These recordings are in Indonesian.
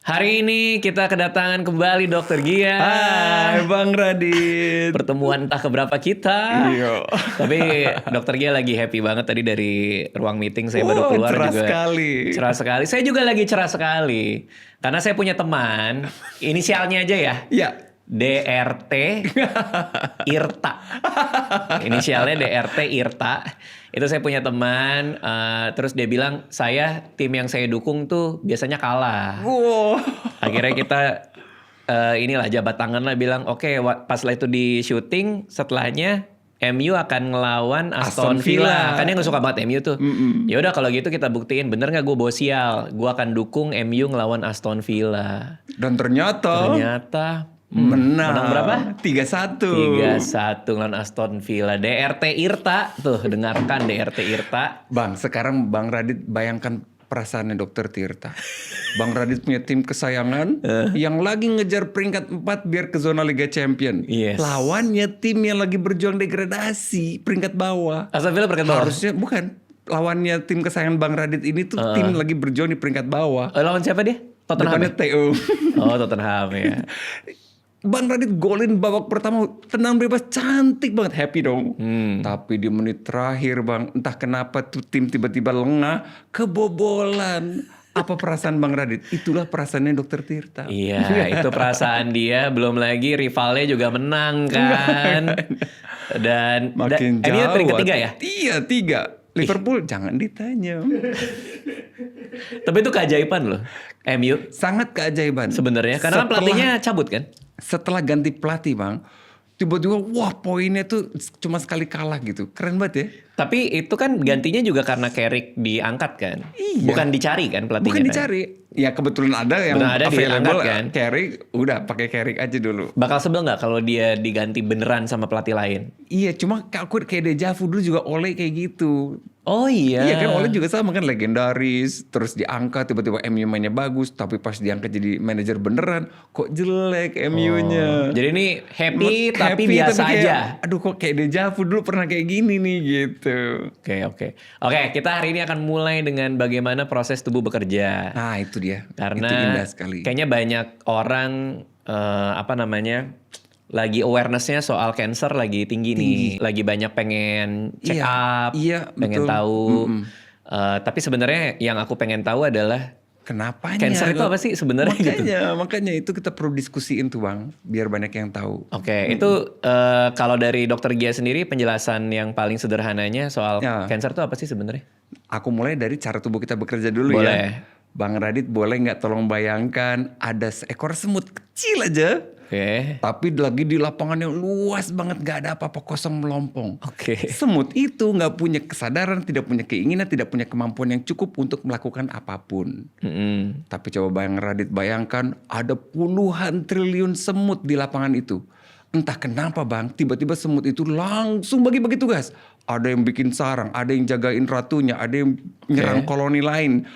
Hari ini kita kedatangan kembali Dokter Gia. Hai Bang Radit. Pertemuan entah keberapa kita. Iya. Tapi Dokter Gia lagi happy banget tadi dari ruang meeting. Saya baru keluar cerah juga. sekali. Cerah sekali. Saya juga lagi cerah sekali. Karena saya punya teman. Inisialnya aja ya. Iya. DRT Irta. Inisialnya DRT Irta. Itu saya punya teman. Terus dia bilang, tim yang saya dukung tuh biasanya kalah. Wow. Akhirnya kita inilah jabat tangan lah bilang oke, pas lah itu di syuting setelahnya MU akan ngelawan Aston Villa. Kan dia gak suka banget MU tuh. Ya udah kalau gitu kita buktiin bener nggak gue bawa sial. Gue akan dukung MU ngelawan Aston Villa. Dan ternyata menang berapa? 3-1. 3-1 ngelawan Aston Villa. DRT Irta tuh, dengarkan DRT Irta. Bang, sekarang Bang Radit bayangkan perasaannya Dokter Tirta. Bang Radit punya tim kesayangan yang lagi ngejar peringkat 4 biar ke zona Liga Champion. Yes. Lawannya tim yang lagi berjuang degradasi peringkat bawah. Aston Villa peringkat bawah? Harusnya bukan. Lawannya tim kesayangan Bang Radit ini tuh tim lagi berjuang di peringkat bawah. Lawan siapa dia? Tottenham. Depannya TU. Oh, Tottenham ya. Bang Radit golin babak pertama, tenang bebas, cantik banget, happy dong. Tapi di menit terakhir Bang, entah kenapa tuh tim tiba-tiba lengah, kebobolan. Apa perasaan Bang Radit? Itulah perasaannya Dokter Tirta. Iya, itu perasaan dia. Belum lagi rivalnya juga menang kan. Dan Makin MU jauh. peringkat 3 ya? Iya, 3. Liverpool jangan ditanya. Tapi itu keajaiban loh, MU Sangat keajaiban. sebenarnya. Karena kan pelatihnya cabut kan? Setelah ganti pelatih Bang, tiba-tiba wah poinnya tuh cuma sekali kalah gitu. Keren banget ya. Tapi itu kan gantinya juga karena Carrick diangkat kan? Iya. Bukan dicari kan pelatihnya? Bukan kan? dicari. Ya kebetulan ada yang Benar, ada available diangkat kan? Carrick, udah pakai Carrick aja dulu. Bakal sebel nggak kalau dia diganti beneran sama pelatih lain? Iya, cuma aku kayak deja vu dulu juga Ole kayak gitu. Oh iya. Iya kan Ole juga sama kan legendaris, terus diangkat tiba-tiba MU mainnya bagus, tapi pas diangkat jadi manajer beneran kok jelek MU-nya. Jadi ini happy tapi biasa kayak, aja. Aduh kok kayak deja vu dulu pernah kayak gini nih gitu. Oke, kita hari ini akan mulai dengan bagaimana proses tubuh bekerja. Nah itu dia. Karena itu indah sekali. kayaknya banyak orang lagi awareness-nya soal cancer lagi tinggi nih. Lagi banyak pengen check up, pengen betul. tahu. Tapi sebenarnya yang aku pengen tahu adalah Kenapanya? cancer itu apa sih sebenarnya gitu? Makanya itu kita perlu diskusiin tuh Bang, biar banyak yang tahu. Oke, itu kalau dari Dokter Gia sendiri penjelasan yang paling sederhananya soal cancer itu apa sih sebenarnya? Aku mulai dari cara tubuh kita bekerja dulu Boleh. ya. Bang Radit boleh nggak tolong bayangkan ada seekor semut kecil aja. Oke. Tapi lagi di lapangan yang luas banget, gak ada apa-apa, kosong melompong. Oke. Semut itu gak punya kesadaran, tidak punya keinginan, tidak punya kemampuan yang cukup untuk melakukan apapun. Tapi coba Bang Radit bayangkan ada puluhan triliun semut di lapangan itu. Entah kenapa Bang, tiba-tiba semut itu langsung bagi-bagi tugas. Ada yang bikin sarang, ada yang jagain ratunya, ada yang nyerang koloni lain,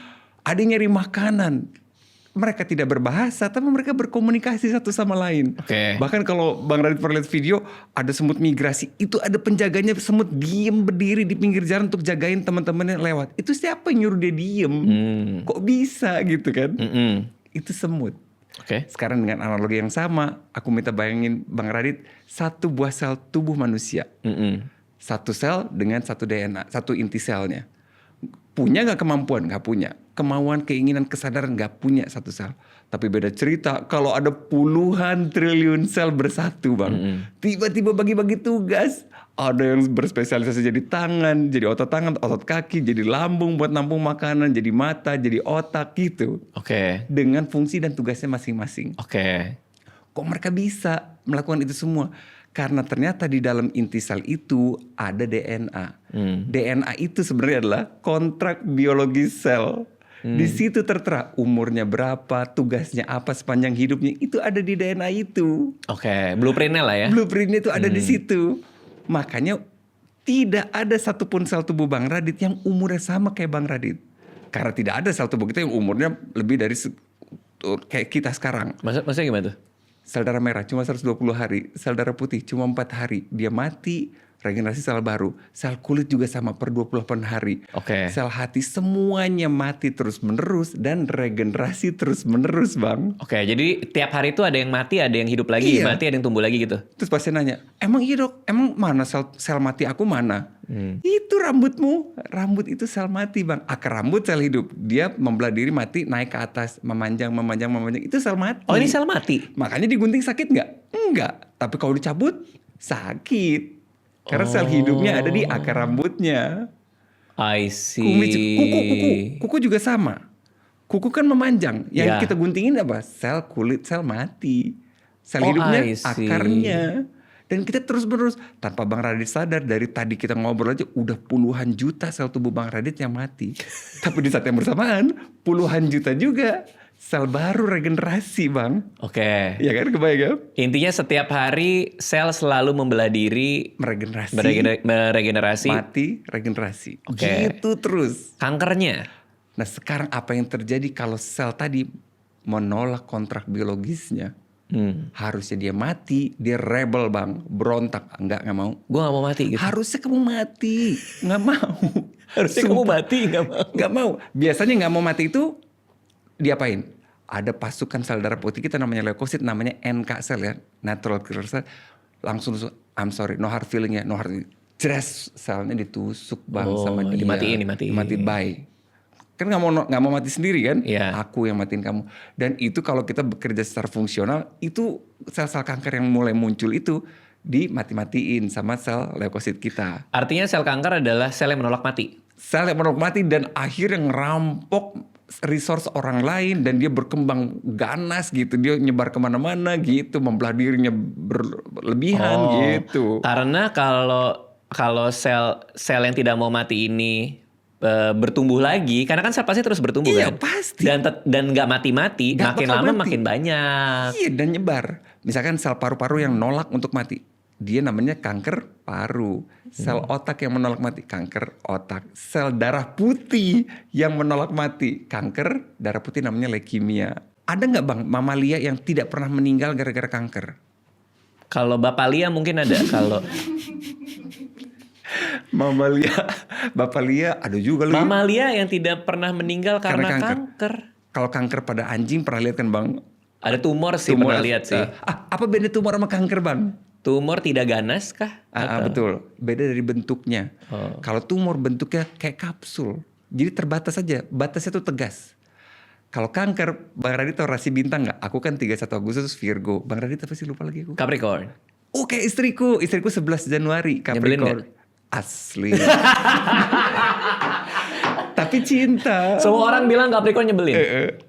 ada yang nyari makanan. Mereka tidak berbahasa, tapi mereka berkomunikasi satu sama lain. Bahkan kalau Bang Radit pernah lihat video, ada semut migrasi. Itu ada penjaganya, semut diem berdiri di pinggir jalan untuk jagain teman-temannya lewat. Itu siapa yang nyuruh dia diem? Kok bisa gitu kan? Itu semut. Sekarang dengan analogi yang sama, aku minta bayangin Bang Radit, satu buah sel tubuh manusia. Satu sel dengan satu DNA, satu inti selnya. Punya gak kemampuan? Gak punya. Kemauan, keinginan, kesadaran gak punya satu sel. Tapi beda cerita kalau ada puluhan triliun sel bersatu Bang. Tiba-tiba bagi-bagi tugas. Ada yang berspesialisasi jadi tangan, jadi otot tangan, otot kaki, jadi lambung buat nampung makanan, jadi mata, jadi otak gitu. Dengan fungsi dan tugasnya masing-masing. Kok mereka bisa melakukan itu semua? Karena ternyata di dalam inti sel itu ada DNA. DNA itu sebenarnya adalah kontrak biologi sel. Di situ tertera umurnya berapa, tugasnya apa sepanjang hidupnya, itu ada di DNA itu. Blueprintnya lah ya. Blueprintnya itu ada di situ. Makanya tidak ada satupun sel tubuh Bang Radit yang umurnya sama kayak Bang Radit. Karena tidak ada sel tubuh kita yang umurnya lebih dari kayak kita sekarang. Maksudnya gimana tuh? Sel darah merah cuma 120 hari, sel darah putih cuma 4 hari. Dia mati, regenerasi sel baru. Sel kulit juga sama per 28 hari. Oke. Sel hati semuanya mati terus-menerus dan regenerasi terus-menerus, Bang. Oke, jadi tiap hari itu ada yang mati, ada yang hidup lagi, Iya. mati, ada yang tumbuh lagi gitu. Terus pasien nanya, emang iya dok, emang mana sel mati aku mana? Itu rambutmu, rambut itu sel mati, Bang. Akar rambut sel hidup, dia membelah diri mati, naik ke atas, memanjang, itu sel mati. Oh, ini sel mati? Makanya digunting sakit nggak? Enggak. Tapi kalau dicabut, sakit. Karena sel hidupnya ada di akar rambutnya. I see. Kuku juga sama. Kuku kan memanjang. Yang Ya. kita guntingin apa? Sel kulit, sel mati. Sel Oh, hidupnya I see. akarnya. Dan kita terus-menerus tanpa Bang Radit sadar, dari tadi kita ngobrol aja udah puluhan juta sel tubuh Bang Radit yang mati. Tapi di saat yang bersamaan puluhan juta juga sel baru regenerasi, Bang. Oke. Iya kan, kebayang ya? Intinya setiap hari sel selalu membelah diri, Meregenerasi, meregenerasi. mati, regenerasi. Oke. Gitu terus. Kankernya. Nah sekarang apa yang terjadi kalau sel tadi menolak kontrak biologisnya? Harusnya dia mati, dia rebel, Bang, berontak. Enggak mau. Gue gak mau mati gitu. Harusnya kamu mati, nggak mau. Harusnya kamu mati, gak mau. Nggak mau. Biasanya nggak mau mati itu diapain? Ada pasukan sel darah putih kita namanya leukosit, namanya NK sel ya, natural killer cell. Langsung, I'm sorry, no hard feeling ya, no hard feeling. Jelas selnya ditusuk, Bang, sama dia. dimatiin. Dimatiin, bye. Kan nggak mau mati sendiri kan? Iya. Aku yang matiin kamu. Dan itu kalau kita bekerja secara fungsional, itu sel-sel kanker yang mulai muncul itu dimati-matiin sama sel leukosit kita. Artinya sel kanker adalah sel yang menolak mati. Sel yang menolak mati dan akhirnya ngerampok resource orang lain dan dia berkembang ganas gitu, dia nyebar kemana-mana gitu, membelah dirinya berlebihan gitu. Karena kalau sel yang tidak mau mati ini bertumbuh lagi, karena kan sel pasti terus bertumbuh Iya, kan. pasti. Dan nggak mati-mati, Nggak makin bakal lama mati. makin banyak. Iya, dan nyebar. Misalkan sel paru-paru yang nolak untuk mati, dia namanya kanker paru. Sel otak yang menolak mati, kanker otak. Sel darah putih yang menolak mati, kanker darah putih namanya leukemia. Ada nggak, Bang, mamalia yang tidak pernah meninggal gara-gara kanker? Kalau Bapak Lia mungkin ada. Kalau Mamalia, Bapak Lia ada juga loh. mamalia yang tidak pernah meninggal karena kanker. Kalau kanker pada anjing pernah lihat kan, Bang? Ada tumor sih, pernah lihat sih. Apa beda tumor sama kanker, Bang? Tumor tidak ganas kah? Betul, beda dari bentuknya. Kalau tumor bentuknya kayak kapsul, jadi terbatas aja, batasnya tuh tegas. Kalau kanker, Bang Radit tau rasi bintang nggak? Aku kan 31 Agustus Virgo. Bang Radit apa sih, lupa lagi aku? Capricorn. Oh, kayak istriku 11 Januari Nyebelin Capricorn. Asli. Tapi cinta. Semua orang bilang Capricorn nyebelin.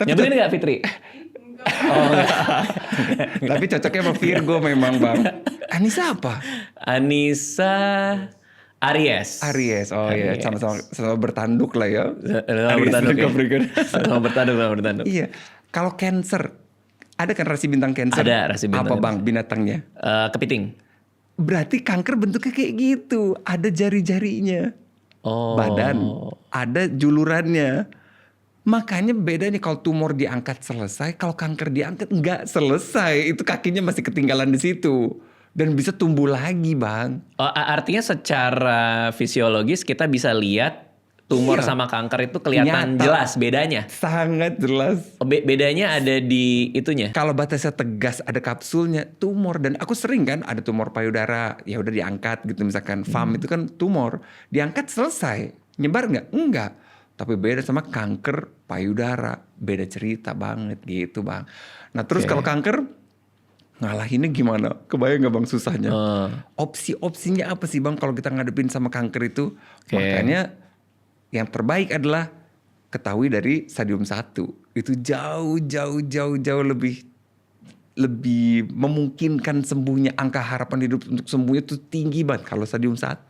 Nyebelin nggak Fitri? Tapi cocoknya sama Virgo memang, Bang. Anissa apa? Anissa Aries. Aries. Oh iya, sama bertanduk lah ya. Sama bertanduk ya. Sama bertanduk. Iya. Kalau Cancer, ada kan rasi bintang Cancer? Ada rasi bintang Apa, Bang, binatangnya? Kepiting. Berarti kanker bentuknya kayak gitu. Ada jari-jarinya. Oh. Badan. Ada julurannya. Makanya beda nih, kalau tumor diangkat selesai, kalau kanker diangkat nggak selesai. Itu kakinya masih ketinggalan di situ. Dan bisa tumbuh lagi, Bang. Oh, artinya secara fisiologis kita bisa lihat tumor sama kanker itu kelihatan Nyata. jelas bedanya. Sangat jelas. Oh, bedanya ada di itunya. Kalau batasnya tegas, ada kapsulnya, tumor. Dan aku sering kan ada tumor payudara, ya udah diangkat gitu, misalkan FAM itu kan tumor, diangkat selesai. Nyebar nggak? Enggak. Tapi beda sama kanker payudara, beda cerita banget gitu, Bang. Nah terus kalau kanker, ngalahinnya gimana? Kebayang nggak, Bang, susahnya? Opsi-opsinya apa sih, Bang, kalau kita ngadepin sama kanker itu? Makanya yang terbaik adalah ketahui dari stadium 1. Itu jauh lebih memungkinkan sembuhnya. Angka harapan hidup untuk sembuhnya itu tinggi banget kalau stadium 1.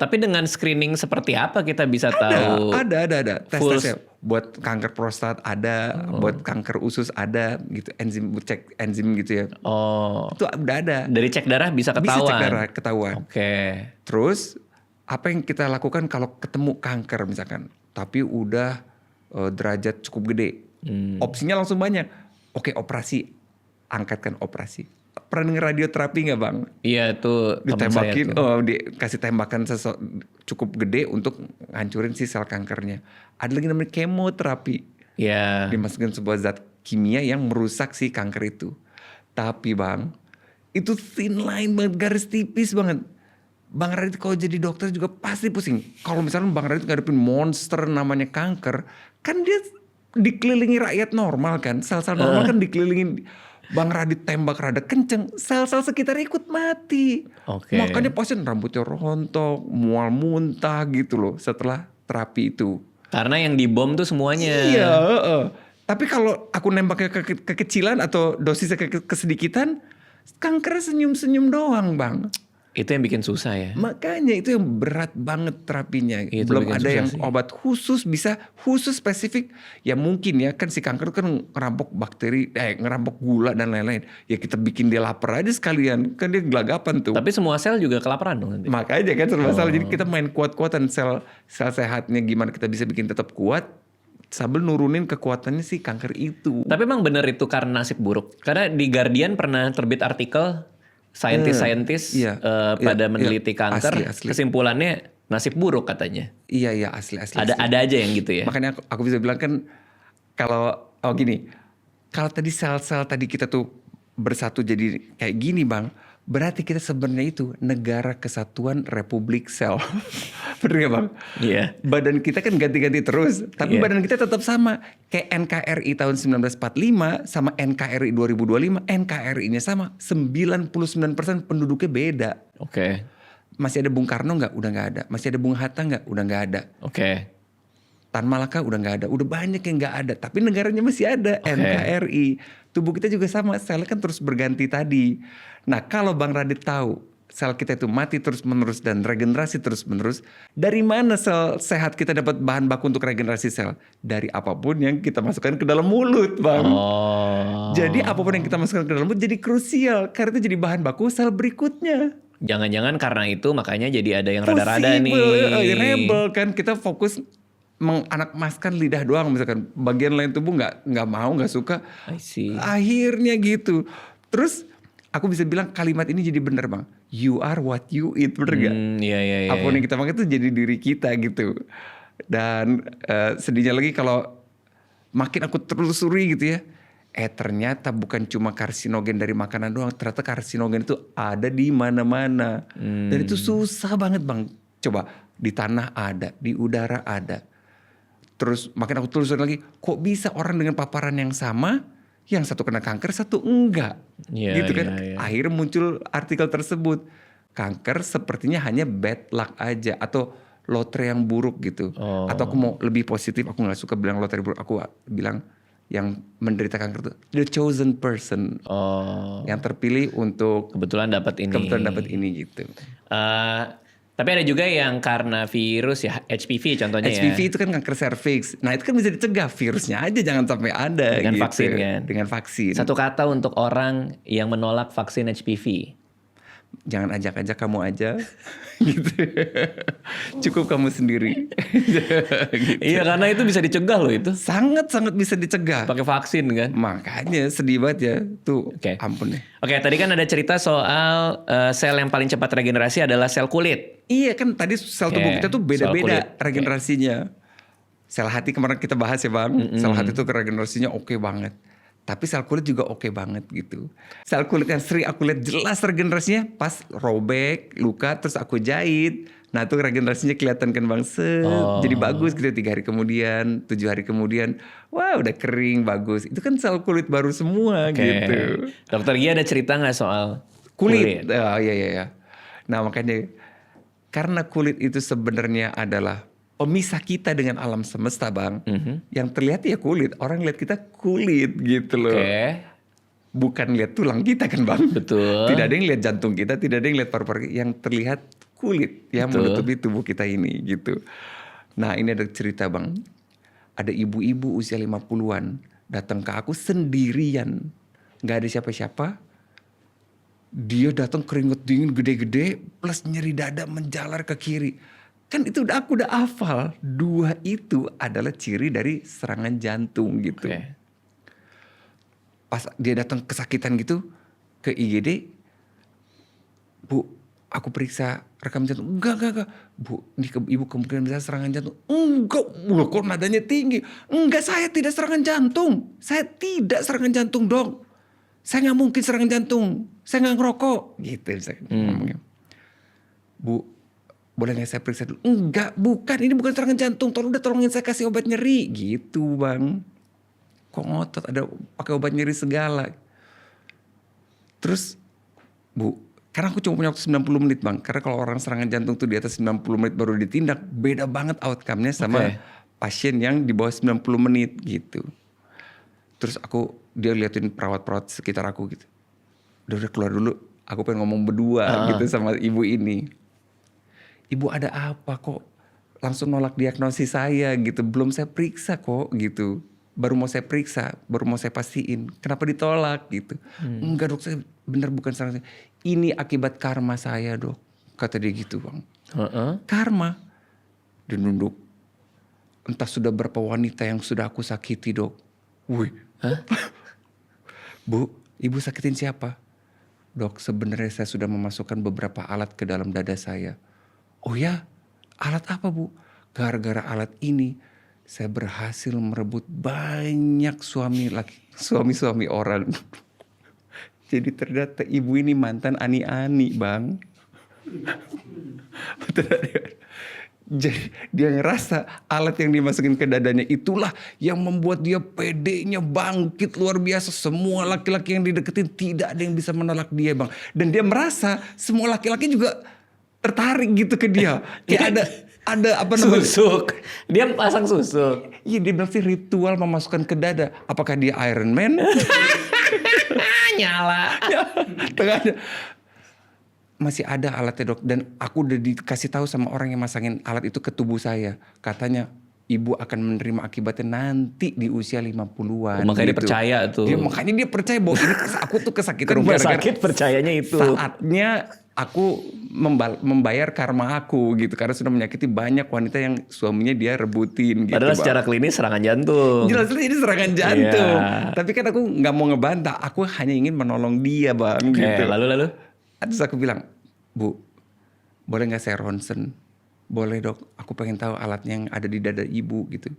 Tapi dengan screening seperti apa kita bisa tahu? Ada. Tes-tesnya. Buat kanker prostat ada, buat kanker usus ada gitu. Cek enzim gitu ya. Oh. Itu udah ada. Dari cek darah bisa ketahuan. Bisa cek darah ketahuan. Oke. Terus apa yang kita lakukan kalau ketemu kanker misalkan, tapi udah derajat cukup gede, opsinya langsung banyak. Oke, operasi, angkatkan operasi. pernah denger radioterapi nggak bang? Iya tuh teman saya Ditembakin, tuh. dikasih tembakan cukup gede untuk ngancurin si sel kankernya. Ada lagi namanya kemoterapi. Iya. Dimasukkan sebuah zat kimia yang merusak si kanker itu. Tapi bang, itu thin line banget, garis tipis banget. Bang Radit kalau jadi dokter juga pasti pusing. Kalau misalnya Bang Radit ngadepin monster namanya kanker, kan dia dikelilingi rakyat normal kan. Sel-sel normal kan dikelilingin. Bang Radit tembak rada kenceng, sel-sel sekitar ikut mati. Oke. Makanya pasien rambutnya rontok, mual muntah gitu loh setelah terapi itu. Karena yang dibom tuh semuanya. Iya, tapi kalau aku nembaknya kekecilan atau dosisnya kesedikitan, kanker senyum-senyum doang bang. Itu yang bikin susah ya. Makanya itu yang berat banget terapinya. Itu Belum bikin ada susah yang sih. obat khusus bisa khusus spesifik. Ya mungkin ya kan si kanker kan ngerampok bakteri, ngerampok gula dan lain-lain. Ya kita bikin dia lapar aja sekalian. Kan dia gelagapan tuh. Tapi semua sel juga kelaparan dong nanti. Makanya kan serba salah. Jadi kita main kuat-kuatan sel sehatnya gimana kita bisa bikin tetap kuat. Sambil nurunin kekuatannya si kanker itu. Tapi emang bener itu karena nasib buruk. Karena di Guardian pernah terbit artikel saintis-saintis Iya. pada Iya, meneliti kanker. asli. Kesimpulannya nasib buruk katanya. Iya asli. Ada aja yang gitu ya. Makanya aku bisa bilang kan gini, kalau tadi sel-sel tadi kita tuh bersatu jadi kayak gini bang, berarti kita sebenarnya itu negara kesatuan Republik Sel. Bener gak bang? Iya. Badan kita kan ganti-ganti terus, tapi Iya. badan kita tetap sama. Kayak NKRI tahun 1945 sama NKRI 2025, NKRI-nya sama. 99% penduduknya beda. Oke. Masih ada Bung Karno nggak? Udah nggak ada. Masih ada Bung Hatta nggak? Udah nggak ada. Oke. Tan Malaka udah nggak ada, udah banyak yang nggak ada, tapi negaranya masih ada. Oke. NKRI, tubuh kita juga sama, selnya kan terus berganti tadi. Nah kalau Bang Radit tahu sel kita itu mati terus menerus dan regenerasi terus menerus, dari mana sel sehat kita dapat bahan baku untuk regenerasi sel? Dari apapun yang kita masukkan ke dalam mulut, Bang. Oh. Jadi apapun yang kita masukkan ke dalam mulut jadi krusial, karena itu jadi bahan baku sel berikutnya. Jangan-jangan karena itu makanya jadi ada yang rada-rada nih. Rebel kan, kita fokus menganakmaskan lidah doang, misalkan bagian lain tubuh nggak mau, nggak suka. I see. Akhirnya gitu. Terus aku bisa bilang kalimat ini jadi bener bang. You are what you eat, bener gak? Iya. Apa yang kita makan itu jadi diri kita gitu. Dan sedihnya lagi kalau makin aku telusuri gitu ya. Ternyata bukan cuma karsinogen dari makanan doang. Ternyata karsinogen itu ada di mana-mana. Dan itu susah banget bang. Coba di tanah ada, di udara ada. Terus makin aku telusuri lagi, kok bisa orang dengan paparan yang sama, yang satu kena kanker, satu enggak. Iya, Gitu kan. iya. Akhirnya muncul artikel tersebut. Kanker sepertinya hanya bad luck aja. Atau lotre yang buruk gitu. Oh. Atau aku mau lebih positif, aku gak suka bilang lotre buruk. Aku bilang yang menderita kanker itu the chosen person. Oh. Yang terpilih untuk Kebetulan dapat ini. gitu. Tapi ada juga yang karena virus ya, HPV contohnya HPV ya. itu kan kanker serviks. Nah itu kan bisa dicegah, virusnya aja jangan sampai ada. Dengan gitu. vaksin kan? Dengan vaksin. Satu kata untuk orang yang menolak vaksin HPV. Jangan ajak-ajak kamu aja. Gitu. Cukup kamu sendiri. Gitu. Iya karena itu bisa dicegah loh itu. Sangat-sangat bisa dicegah. Pakai vaksin kan. Makanya sedih banget ya. Tuh Oke. ampun deh. Oke tadi kan ada cerita soal sel yang paling cepat regenerasi adalah sel kulit. Iya kan tadi sel tubuh Oke, kita tuh sel beda-beda kulit. regenerasinya. Sel hati kemarin kita bahas ya bang. Sel hati tuh regenerasinya oke banget. Tapi sel kulit juga oke banget gitu. Sel kulit yang sering aku lihat jelas regenerasinya pas robek, luka, terus aku jahit. Nah tuh regenerasinya kelihatan kan bang. Jadi bagus gitu 3 hari kemudian, 7 hari kemudian. Wah udah kering, bagus. Itu kan sel kulit baru semua Oke. gitu. Dokter Gia ada cerita nggak soal Kulit. Oh, iya. Nah makanya karena kulit itu sebenarnya adalah pemisah kita dengan alam semesta bang. Yang terlihat ya kulit. Orang lihat kita kulit gitu loh. Oke. Bukan lihat tulang kita kan bang. Betul. Tidak ada yang lihat jantung kita, tidak ada yang lihat paru-paru. Yang terlihat kulit yang Betul. menutupi tubuh kita ini gitu. Nah ini ada cerita bang. Ada ibu-ibu usia 50-an datang ke aku sendirian. Gak ada siapa-siapa. Dia datang keringet dingin gede-gede plus nyeri dada menjalar ke kiri. Kan itu aku udah hafal. 2 itu adalah ciri dari serangan jantung gitu. Oke. Pas dia datang kesakitan gitu, ke IGD, Bu, aku periksa rekam jantung. Enggak. Bu, ini ibu kemungkinan bisa serangan jantung. Enggak, loh kok nadanya tinggi. Enggak, saya tidak serangan jantung. Saya tidak serangan jantung, Dok. Saya nggak mungkin serangan jantung. Saya nggak ngerokok. Gitu saya ngomongnya. Bu, boleh nggak saya periksa dulu? Enggak, bukan. Ini bukan serangan jantung. Tolongin saya kasih obat nyeri. Gitu, Bang. Kok ngotot ada pakai obat nyeri segala. Terus, Bu, karena aku cuma punya waktu 90 menit, Bang. Karena kalau orang serangan jantung tuh di atas 90 menit baru ditindak, beda banget outcome-nya sama pasien yang di bawah 90 menit gitu. Terus dia liatin perawat-perawat sekitar aku gitu. Udah keluar dulu, aku pengen ngomong berdua gitu sama ibu ini. Ibu ada apa kok langsung nolak diagnosis saya gitu. Belum saya periksa kok gitu. Baru mau saya periksa, baru mau saya pastiin. Kenapa ditolak gitu. Enggak, Dok, saya benar bukan serangan. Ini akibat karma saya, Dok. Kata dia gitu, Bang. Karma. Dia nunduk. Entah sudah berapa wanita yang sudah aku sakiti, Dok. Wih. Bu, ibu sakitin siapa? Dok, sebenarnya saya sudah memasukkan beberapa alat ke dalam dada saya. Oh ya? Alat apa, Bu? Gara-gara alat ini saya berhasil merebut banyak suami-suami orang. Jadi ternyata ibu ini mantan ani-ani, Bang. Jadi dia ngerasa alat yang dimasukin ke dadanya itulah yang membuat dia pedenya bangkit luar biasa. Semua laki-laki yang dideketin tidak ada yang bisa menolak dia, Bang. Dan dia merasa semua laki-laki juga tertarik gitu ke dia. Kayak ada apa namanya? Susuk. Dia pasang susuk. Iya, dia bilang sih ritual memasukkan ke dada. Apakah dia Iron Man? Nyala. Tengah ada. Masih ada alatnya, Dok. Dan aku udah dikasih tahu sama orang yang masangin alat itu ke tubuh saya. Katanya ibu akan menerima akibatnya nanti di usia 50-an. Makanya gitu. dia percaya tuh. Makanya dia percaya bahwa ini aku tuh kesakitan. Rumah sakit percayanya itu. Saatnya aku membayar karma aku gitu. Karena sudah menyakiti banyak wanita yang suaminya dia rebutin gitu. Padahal secara klinis serangan jantung. Jelas ini serangan jantung. Iya. Tapi kan aku gak mau ngebantah. Aku hanya ingin menolong dia, Bang. Gitu. Lalu? Terus aku bilang, Bu, boleh gak saya ronsen? Boleh, Dok, aku pengen tahu alatnya yang ada di dada ibu gitu.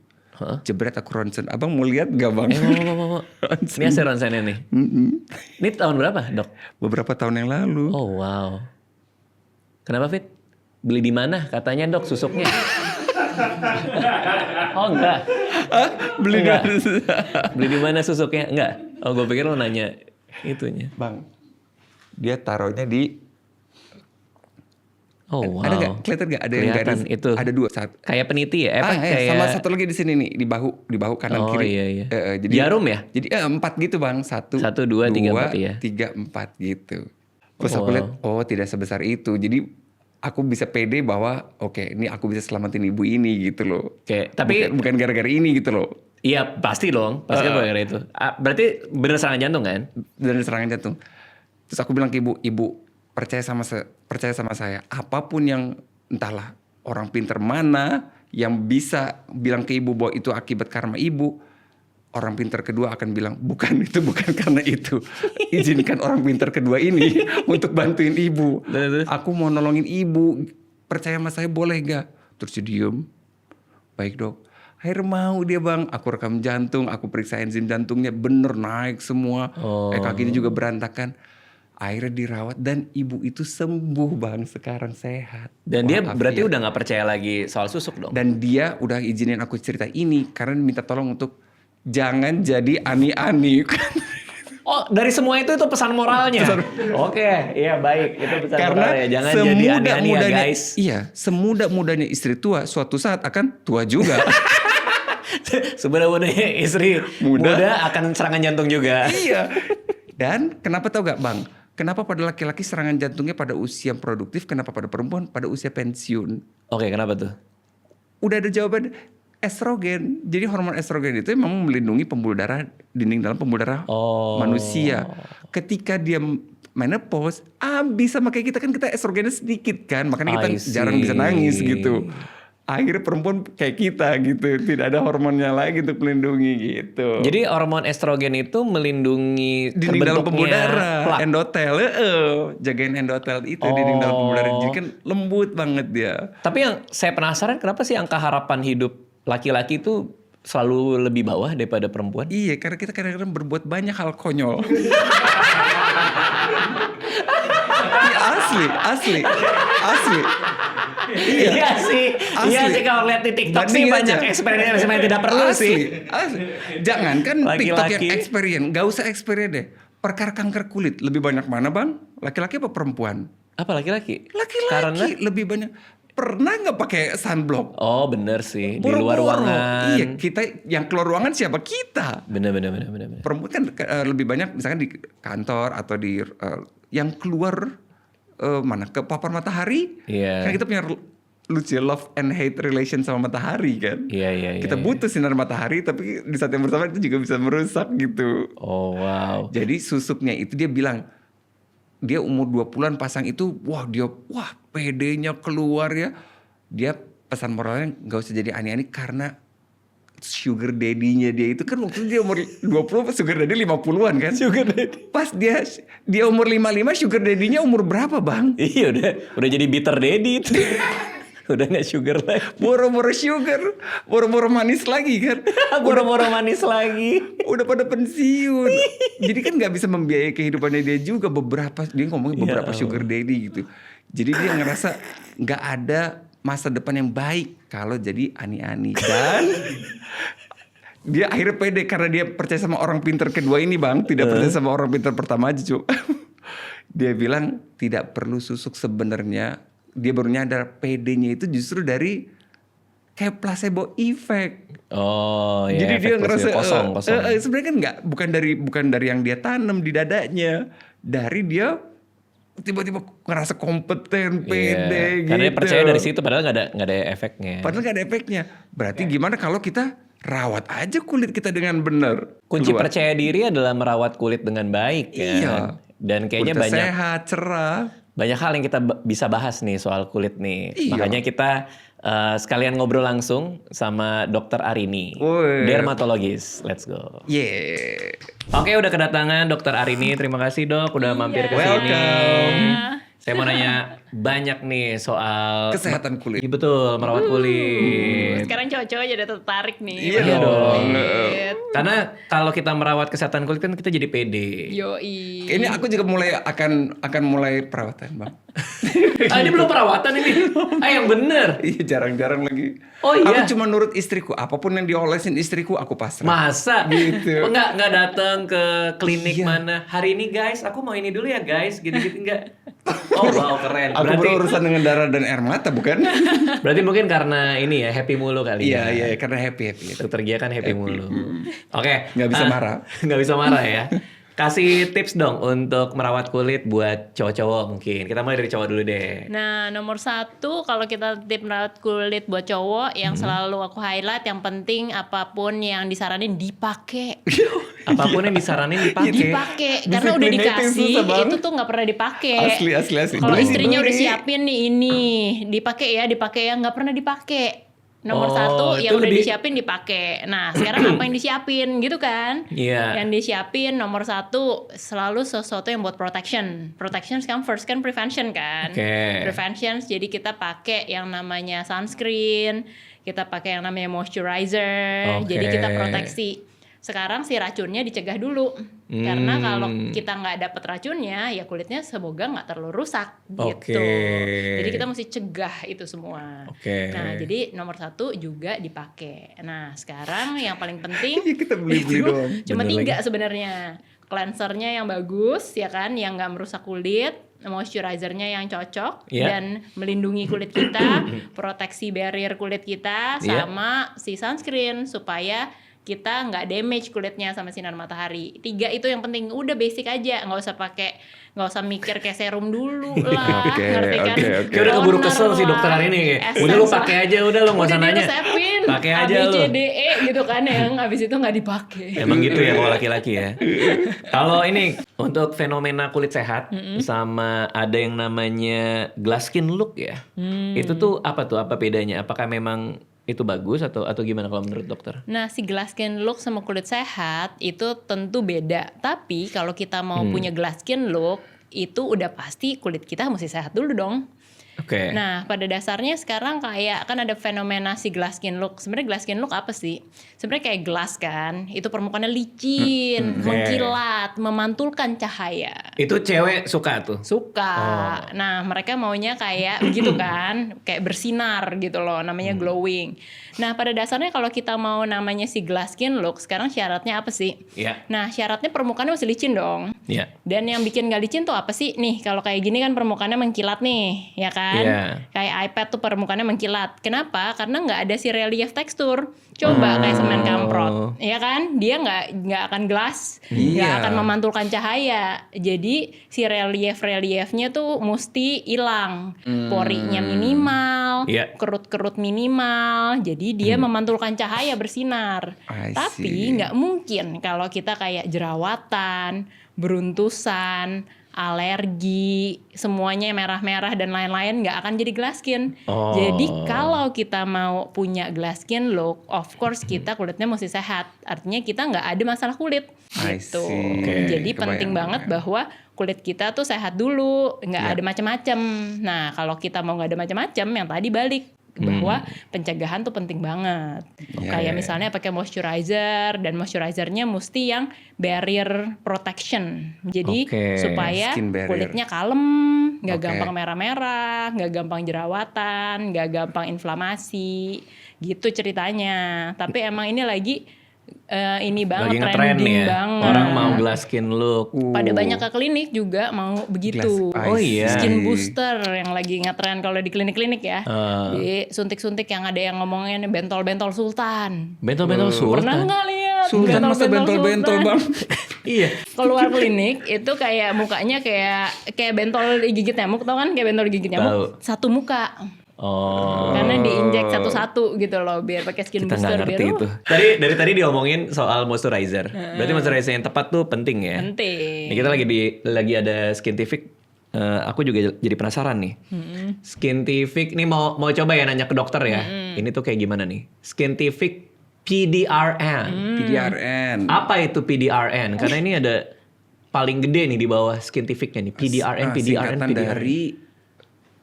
Jebret aku ronsen. Abang mau lihat gak, Bang? Mau. Ini hasil ronsennya nih. Ini tahun berapa, Dok? Beberapa tahun yang lalu. Oh wow. Kenapa, Fit? Beli di mana katanya, Dok, susuknya? Oh enggak. Beli enggak. Beli di mana susuknya? Enggak. Oh, gue pikir lo nanya itunya. Bang, dia taruhnya di. Oh wow. Ada nggak? Kelihatan nggak? Ada yang garis? Itu. Ada dua saat. Kayak peniti ya? Kayak... Sama satu lagi di sini nih, di bahu kanan kiri. Oh iya. Jadi, jarum ya? Jadi 4 gitu, Bang. 1, 2, 3, 4 ya. 3, 4 gitu. Terus aku lihat, oh tidak sebesar itu. Jadi aku bisa pede bahwa oke, ini aku bisa selamatin ibu ini gitu loh. Oke, tapi bukan gara-gara ini gitu loh. Iya pasti dong, pasti gara-gara itu. Berarti bener serangan jantung kan? Bener serangan jantung. Terus aku bilang ke ibu percaya sama saya. Apapun yang entahlah orang pinter mana yang bisa bilang ke ibu bahwa itu akibat karma ibu. Orang pintar kedua akan bilang, bukan karena itu. Izinkan orang pintar kedua ini untuk bantuin ibu. Aku mau nolongin ibu. Percaya sama saya boleh gak? Terus dia diem. Baik, Dok. Akhirnya mau dia, Bang. Aku rekam jantung, aku periksa enzim jantungnya. Bener naik semua. Kakinya juga berantakan. Akhirnya dirawat dan ibu itu sembuh, Bang. Sekarang sehat. Dan dia berarti udah gak percaya lagi soal susuk dong? Dan dia udah izinin aku cerita ini karena minta tolong untuk jangan jadi ani-ani. Oh, dari semua itu pesan moralnya. Oke, iya baik. Itu pesan moralnya. Jangan jadi ani-ani ya, guys. Iya, semudah-mudahnya istri tua suatu saat akan tua juga. Semudah-mudahnya istri muda akan serangan jantung juga. Iya. Dan kenapa tahu gak, Bang? Kenapa pada laki-laki serangan jantungnya pada usia produktif, kenapa pada perempuan pada usia pensiun? Oke, kenapa tuh? Udah ada jawaban. Estrogen. Jadi hormon estrogen itu memang melindungi pembuluh darah, dinding dalam pembuluh darah manusia. Ketika dia menopause, habis sama kayak kita kan, kita estrogennya sedikit kan. Makanya kita jarang bisa nangis gitu. akhirnya perempuan kayak kita gitu, tidak ada hormonnya lagi untuk melindungi gitu. Jadi hormon estrogen itu melindungi dinding dalam pembuluh terbentuknya darah, plak. endotel, jagain endotel itu dinding dalam pembuluh darah. Jadi kan lembut banget dia. Tapi yang saya penasaran kenapa sih angka harapan hidup laki-laki itu selalu lebih bawah daripada perempuan? Iya, karena kita kadang-kadang berbuat banyak hal konyol. Iya, asli. Iya sih. Asli. Iya sih kalau lihat di TikTok sih Bandingin banyak aja. eksperimen yang tidak perlu sih. Asli. Jangan kan TikTok yang Laki-laki. experience, gak usah experience deh. Perkara kanker kulit lebih banyak mana bang? Laki-laki apa perempuan? Apa laki-laki? Laki-laki Karena lebih banyak. Pernah nggak pakai sunblock? oh bener sih di luar Boro-boro. ruangan. Iya, kita yang keluar ruangan siapa? Kita. Bener. Perempuan kan lebih banyak misalkan di kantor atau di yang keluar mana ke paparan matahari. Iya. Kan kita punya lucu love and hate relation sama matahari kan. Iya. Kita butuh sinar matahari tapi di saat yang bersamaan itu juga bisa merusak gitu. Oh wow. Jadi susuknya itu dia bilang dia umur 20-an pasang itu wah pedenya keluar ya. Dia pesan moralnya gak usah jadi aneh-aneh karena sugar daddy-nya dia itu kan waktu itu dia umur 20 sugar daddy 50-an kan. Sugar daddy. Pas dia umur 55 sugar daddy-nya umur berapa bang? Iya udah jadi bitter daddy itu. Udah gak sugar lagi. Boro-boro sugar, boro-boro manis lagi kan. Boro-boro manis lagi. Udah pada pensiun. Jadi kan gak bisa membiayai kehidupannya dia juga. Dia ngomongin beberapa sugar daddy gitu. Jadi dia ngerasa gak ada masa depan yang baik kalau jadi ani-ani. Dan dia akhirnya pede karena dia percaya sama orang pintar kedua ini bang. Tidak percaya sama orang pintar pertama aja cu. Dia bilang tidak perlu susuk sebenarnya. Dia baru nyadar pedenya itu justru dari kayak placebo effect. Oh iya. Jadi dia ngerasa kosong. sebenarnya kan bukan dari yang dia tanam di dadanya. Dari dia tiba-tiba ngerasa kompeten, pede gitu. Karena dia percaya dari situ padahal nggak ada efeknya. Padahal gak ada efeknya. Berarti gimana kalau kita rawat aja kulit kita dengan benar? Kunci Keluar. percaya diri adalah merawat kulit dengan baik kan. Iya. Dan kayaknya Kulit banyak sehat, cerah. banyak hal yang kita bisa bahas nih soal kulit nih. Iya. Makanya kita sekalian ngobrol langsung sama Dokter Arini, Woi. dermatologis. Let's go. Yeah. Oke, udah kedatangan Dokter Arini. Terima kasih dok, udah mampir ke sini. Welcome. Saya mau nanya banyak nih soal Kesehatan kulit. Iya betul, merawat kulit. Sekarang cowok-cowok jadi tertarik nih. Iya merawat dong. kulit. Karena kalau kita merawat kesehatan kulit kan kita jadi pede. Yoi. Ini aku juga akan mulai perawatan bang. Ini belum perawatan ini. Yang bener. Iya jarang-jarang lagi. Oh iya? Aku cuma nurut istriku. Apapun yang diolesin istriku aku pasrah. Masa? Gitu. Nggak datang ke klinik Iya. mana. Hari ini guys, aku mau ini dulu ya guys. Gitu-gitu nggak. Oh wow keren. Aku berurusan dengan darah dan air mata bukan? Berarti mungkin karena ini ya happy mulu kali ya. Iya karena happy. Dokter Gia kan happy mulu. Oke. Nggak bisa marah. Nggak bisa marah ya. Kasih tips dong untuk merawat kulit buat cowok-cowok mungkin. Kita mulai dari cowok dulu deh. Nah, nomor 1 kalau kita tip merawat kulit buat cowok yang selalu aku highlight, yang penting apapun yang disaranin dipakai. Apapun yang disaranin dipakai. Dipakai karena udah Disiplinnya itu dikasih susah banget. itu tuh nggak pernah dipakai. Asli. Kalau Beli, istrinya udah beli. siapin nih ini, dipakai ya, nggak pernah dipakai. Nomor Oh, 1 itu yang udah lebih- disiapin dipakai. Nah, sekarang apa yang disiapin gitu kan? Iya. Yang disiapin nomor 1 selalu sesuatu yang buat protection. Protection kan first kan prevention kan. Oke. Prevention jadi kita pakai yang namanya sunscreen, kita pakai yang namanya moisturizer. Oke. Jadi kita proteksi. Sekarang si racunnya dicegah dulu. Karena kalau kita nggak dapet racunnya, ya kulitnya semoga nggak terlalu rusak gitu. Oke. Jadi kita mesti cegah itu semua. Oke. Nah, jadi nomor 1 juga dipakai. Nah, sekarang yang paling penting Iya kita beli-beli doang. cuma Bener 3 sebenarnya. Cleansernya yang bagus, ya kan, yang nggak merusak kulit. Moisturizernya yang cocok Iya. dan melindungi kulit kita, proteksi barrier kulit kita, Iya. sama si sunscreen supaya kita nggak damage kulitnya sama sinar matahari. 3 itu yang penting, udah basic aja, nggak usah mikir kayak serum dulu lah, Oke, ngerti kan? oke. Kayak udah keburu kesel sih dokter hari ini kayak, udah lu pakai aja udah lu nggak usah Udah dia nanya. resepin. Pakai A, B, aja C, lu. D, E gitu kan yang habis itu nggak dipakai. Emang gitu ya kalau laki-laki ya. Kalau ini untuk fenomena kulit sehat sama ada yang namanya glass skin look ya. Itu tuh apa bedanya? Apakah memang itu bagus atau gimana kalau menurut dokter? Nah, si glass skin look sama kulit sehat itu tentu beda. Tapi kalau kita mau punya glass skin look, itu udah pasti kulit kita mesti sehat dulu dong. Oke. Nah, pada dasarnya sekarang kayak kan ada fenomena si glass skin look. Sebenarnya glass skin look apa sih? Sebenarnya kayak gelas kan, itu permukaannya licin, mengkilat, memantulkan cahaya. Itu cewek suka tuh. Suka. Nah, mereka maunya kayak begitu kan, kayak bersinar gitu loh, namanya glowing. Nah, pada dasarnya kalau kita mau namanya si glass skin look, sekarang syaratnya apa sih? Iya. Nah, syaratnya permukaannya masih licin dong. Iya. Dan yang bikin gak licin tuh apa sih? Nih, kalau kayak gini kan permukaannya mengkilat nih, ya kan? Iya. Kayak iPad tuh permukaannya mengkilat. Kenapa? Karena nggak ada si relief tekstur. Coba kayak semen kamprot, ya kan? Dia nggak akan glass, nggak akan memantulkan cahaya. Jadi si reliefnya tuh mesti hilang, porinya minimal, Iya. kerut-kerut minimal. Jadi dia memantulkan cahaya bersinar. I Tapi see. nggak mungkin kalau kita kayak jerawatan, beruntusan, alergi, semuanya merah-merah dan lain-lain nggak akan jadi glass skin. Oh. Jadi kalau kita mau punya glass skin look, of course kita kulitnya mesti sehat. Artinya kita nggak ada masalah kulit I gitu. see. Jadi Kebayang, penting banget kebayang. bahwa kulit kita tuh sehat dulu, nggak Ya. ada macam-macam. Nah kalau kita mau nggak ada macam-macam, yang tadi balik bahwa pencegahan tuh penting banget. Ya, Kayak ya, ya. misalnya pakai moisturizer, dan moisturizernya mesti yang barrier protection. Jadi Oke, supaya skin barrier. kulitnya kalem, nggak Oke. gampang merah-merah, nggak gampang jerawatan, nggak gampang inflamasi, gitu ceritanya. Tapi emang ini lagi ini banget, Lagi ngetren trending ya. banget. Orang mau glass skin look. Pada banyak ke klinik juga mau begitu. Glass- Oh iya. Skin booster yang lagi ngetren kalau di klinik-klinik ya. Jadi suntik-suntik yang ada yang ngomongin bentol-bentol sultan. Bentol-bentol Pernah sultan. nggak lihat Sultan masa bentol-bentol sultan? bang. Iya. Keluar klinik itu kayak mukanya kayak bentol digigit nyamuk, tau kan? Kayak bentol digigit nyamuk. Tahu. Satu muka. Oh. Karena diinjek satu-satu gitu loh biar pakai skin Kita booster nggak ngerti biar itu. Dari tadi diomongin soal moisturizer. Berarti moisturizer yang tepat tuh penting ya. penting. Ini kita lagi ada Skintific. Aku juga jadi penasaran nih. Skintific, ini mau coba ya nanya ke dokter ya. Ini tuh kayak gimana nih? Skintific PDRN. PDRN. Apa itu PDRN? Karena ini ada paling gede nih di bawah Skintificnya nih. PDRN. Singkatan dari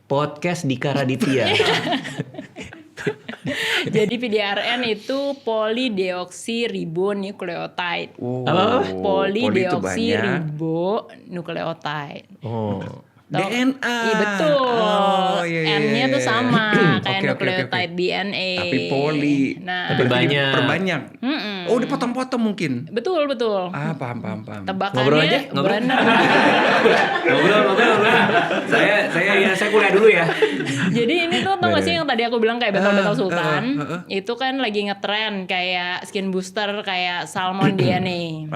Podcast Dika Raditya. Jadi PDRN itu polydioxyribonukleotide. Apa? poli itu banyak. Polydioxyribonukleotide. Oh. DNA. Iya betul. Oh, iya, N-nya tuh sama kayak Oke, oke, oke, nukleotide oke. DNA. Tapi poli. Nah, Tapi banyak. Perbanyak. Oh dipotong-potong mungkin. betul. Paham. Tebakannya Ngobrol aja, ngobrol. benar. Ngobrol. Saya kuliah dulu ya. Jadi ini tuh tau gak sih yang tadi aku bilang kayak bentol-bentol sultan. Itu kan lagi ngetren kayak skin booster kayak salmon DNA.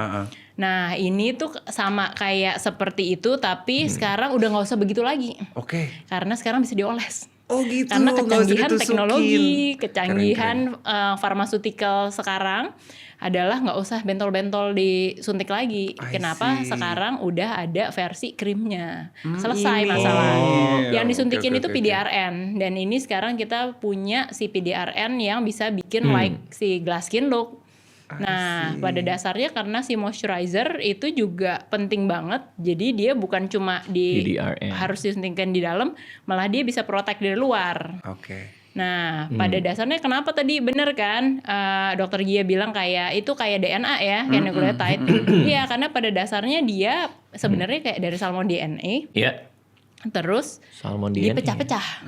Nah ini tuh sama kayak seperti itu, tapi sekarang udah nggak usah begitu lagi. Oke. Karena sekarang bisa dioles. Oh gitu. Karena nggak usah kecanggihan ditusukin. teknologi, Keren. kecanggihan pharmaceutical sekarang adalah nggak usah bentol-bentol disuntik lagi. I Kenapa? see. Sekarang udah ada versi krimnya. Selesai masalah. Iya. Yang disuntikin Oke, itu oke. PDRN, dan ini sekarang kita punya si PDRN yang bisa bikin like si glass skin look. Nah, pada dasarnya karena si moisturizer itu juga penting banget. Jadi dia bukan cuma PDRN. harus disuntikan di dalam, malah dia bisa protect dari luar. Oke. Nah, pada dasarnya kenapa tadi bener kan Dokter Gia bilang kayak itu kayak DNA ya, kayak nucleotide. Iya, karena pada dasarnya dia sebenarnya kayak dari salmon DNA. Iya. Terus Salmon DNA. dipecah-pecah.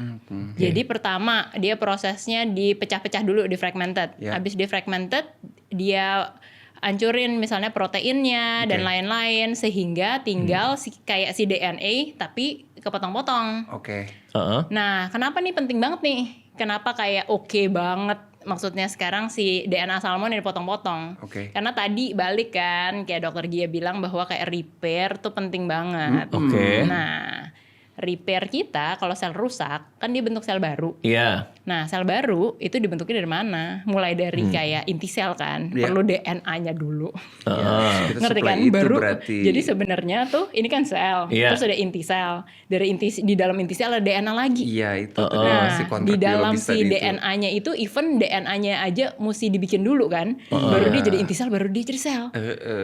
Jadi pertama dia prosesnya dipecah-pecah dulu, di fragmented. Ya. Habis di fragmented dia hancurin misalnya proteinnya dan lain-lain sehingga tinggal kayak si DNA tapi kepotong-potong. Oke. Heeh. Nah, kenapa nih penting banget nih? Kenapa kayak oke banget? Maksudnya sekarang si DNA salmon yang dipotong-potong. Oke. Karena tadi balik kan, kayak Dokter Gia bilang bahwa kayak repair tuh penting banget. Oke. Nah, repair kita kalau sel rusak kan dia bentuk sel baru. Iya. Nah, sel baru itu dibentuknya dari mana? Mulai dari kayak inti sel kan, Iya. perlu DNA-nya dulu. Kita Ngerti supply kan? itu Baru. berarti. Jadi sebenarnya tuh ini kan sel, Iya. terus ada inti sel. Dari inti di dalam inti sel ada DNA lagi. Iya itu tadi Nah, si kontrak di dalam biologis si tadi itu. DNA-nya itu, even DNA-nya aja mesti dibikin dulu kan, baru dia jadi inti sel, baru dia jadi sel.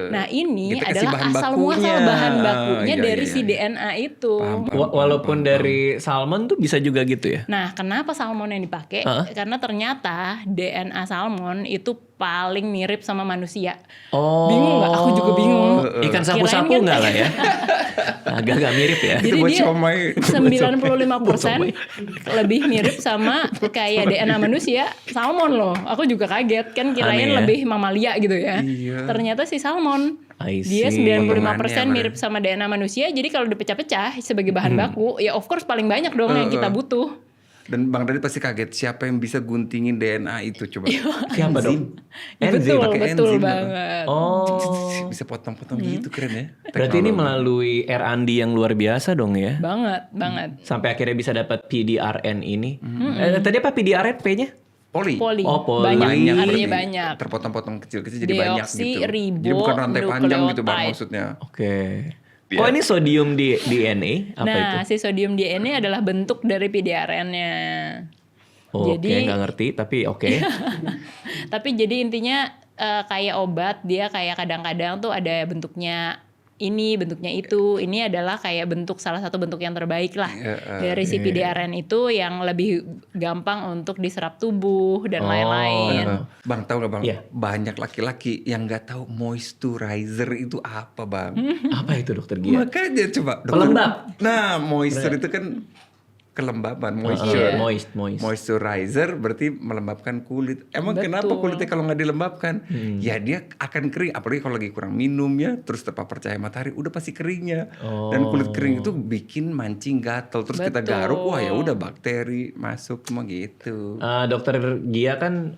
Nah, ini Kita kasih adalah bahan asal bakunya. muasal bahan bakunya Iya, dari iya, si iya. DNA itu. Walaupun dari salmon tuh bisa juga gitu ya? Nah, kenapa salmon yang dipakai? Karena ternyata DNA salmon itu paling mirip sama manusia. Oh. Bingung nggak? Aku juga bingung. Ikan sapu-sapu Kirain kan- nggak lah ya? Agak-agak mirip ya. Jadi buat dia siomay. 95% lebih mirip sama kayak DNA manusia salmon loh. Aku juga kaget kan, kirain Aneh ya? lebih mamalia gitu ya. Iya. Ternyata si salmon I dia see. 95% Potongannya mirip sama DNA manusia. Jadi kalau dipecah-pecah sebagai bahan baku, ya of course paling banyak dong yang kita butuh. Dan Bang Radit pasti kaget siapa yang bisa guntingin DNA itu coba. Siapa dong? Betul, pakai betul enzim, banget. Oh. Bisa potong-potong gitu keren ya. Berarti ini Teknologi. melalui R&D yang luar biasa dong ya? Banget, banget. Sampai akhirnya bisa dapat PDRN ini. Tadi apa PDRN P-nya? Poli. Poli. Oh, poli. Banyak, artinya berarti. banyak. Terpotong-potong kecil-kecil jadi banyak Deoksi, gitu. ribo, Jadi bukan rantai panjang gitu Bang nukleotide. maksudnya. Oke. Oh ini sodium di DNA? Apa itu? Nah, si sodium DNA adalah bentuk dari PDRN-nya. Oke, jadi- nggak ngerti tapi oke. Tapi jadi intinya kayak obat, dia kayak kadang-kadang tuh ada bentuknya ini, bentuknya itu. Ini adalah kayak bentuk, salah satu bentuk yang terbaik lah dari si PDRN itu, yang lebih gampang untuk diserap tubuh dan lain-lain. Bang tahu nggak Bang? Iya. Banyak laki-laki yang nggak tahu moisturizer itu apa Bang. Apa itu dokter Gia? Makanya coba. Pelembab. Nah moisture itu kan kelembaban, Iya. moisture. Moist. Moisturizer berarti melembabkan kulit. Emang Betul. kenapa kulitnya kalau nggak dilembabkan? Ya dia akan kering. Apalagi kalau lagi kurang minum ya, terus terpapar cahaya matahari, udah pasti keringnya. Dan kulit kering itu bikin mancing gatal. Terus kita Betul. garuk, wah ya udah bakteri masuk semua gitu. Dokter Gia kan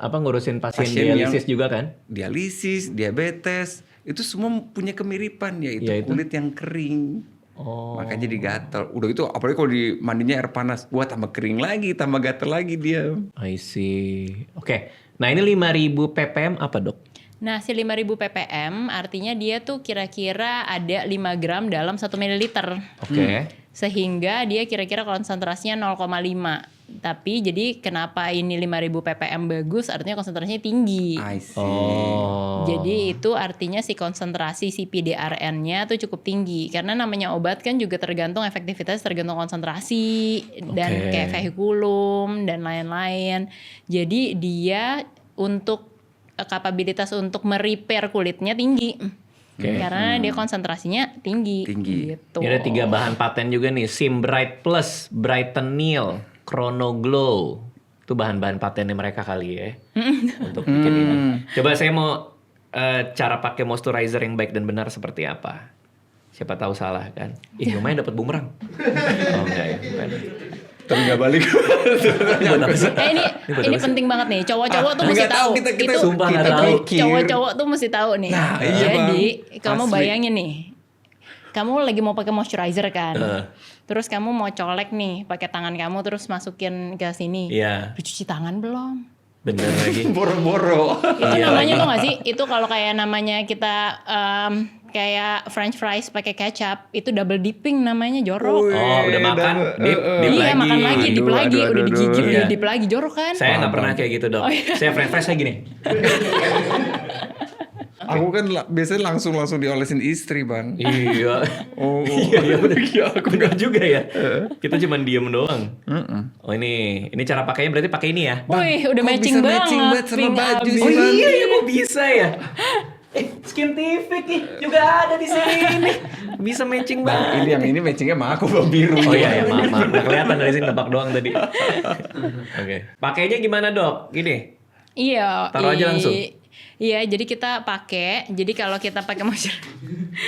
ngurusin pasien Pasien dialisis juga kan? Dialisis, diabetes, itu semua punya kemiripan yaitu Ya, itu. kulit yang kering. Oh. Makanya jadi gatal. Udah itu apalagi kalau di mandinya air panas, wah tambah kering lagi, tambah gatal lagi dia. I see. Oke. Nah ini 5.000 ppm apa dok? Nah, si 5.000 ppm artinya dia tuh kira-kira ada 5 gram dalam 1 mililiter. Oke. Sehingga dia kira-kira konsentrasinya 0,5. Tapi jadi kenapa ini 5.000 ppm bagus, artinya konsentrasinya tinggi. I see. Oh. Jadi itu artinya si konsentrasi si PDRN-nya tuh cukup tinggi. Karena namanya obat kan juga tergantung efektivitas, tergantung konsentrasi dan Oke. kayak vehikulum dan lain-lain. Jadi dia untuk kapabilitas untuk merepair kulitnya tinggi. Karena dia konsentrasinya tinggi. Tinggi. Gitu. Ini ada 3 bahan paten juga nih. Sim Bright Plus, Brighten Nil, Chrono Glow. Itu bahan-bahan patennya mereka kali ya. Untuk bikin ini. Coba saya mau cara pakai moisturizer yang baik dan benar seperti apa. Siapa tahu salah kan. Lumayan dapat bumerang. Oh enggak ya. Bukan. Tapi nggak balik. Ini penting banget nih. Cowok-cowok tuh mesti nggak tahu, tahu. kita Itu sumpah nggak tahu. cowok-cowok tuh mesti tahu nih. Nah, iya, Jadi Bang. kamu Asli. bayangin nih. Kamu lagi mau pakai moisturizer kan. Terus kamu mau colek nih pakai tangan kamu, terus masukin ke sini. Iya. Udah cuci tangan belum? Bener lagi. Boro-boro. Itu namanya tuh gak sih? Itu kalau kayak namanya kita kayak French fries pakai kecap, itu double dipping namanya, jorok. Oh udah makan, dip Iya, lagi. makan lagi, dip Aduh, lagi, aduh, udah aduh, digigit, iya. dip lagi, jorok kan? Saya nggak pernah kayak gitu dok. Saya french fries saya gini. Aku kan biasanya langsung diolesin istri Bang. Iya. Oh, Iya bener. Bener juga ya. Kita cuma diem doang. Oh ini cara pakainya berarti pakai ini ya. Wih, udah kok matching bisa banget. matching banget sama pink baju abis. sih, Oh Bang? iya ya kok bisa ya. Skintific nih juga ada di sini. Bisa matching Bang, banget. ini matchingnya sama aku Bang, biru. Oh iya ya maaf. Nggak kelihatan dari sini nebak doang tadi. Oke. Pakainya gimana dok? Gini. Iya. Taruh aja langsung. Iya, jadi kita pakai. Jadi kalau kita pakai moisturizer,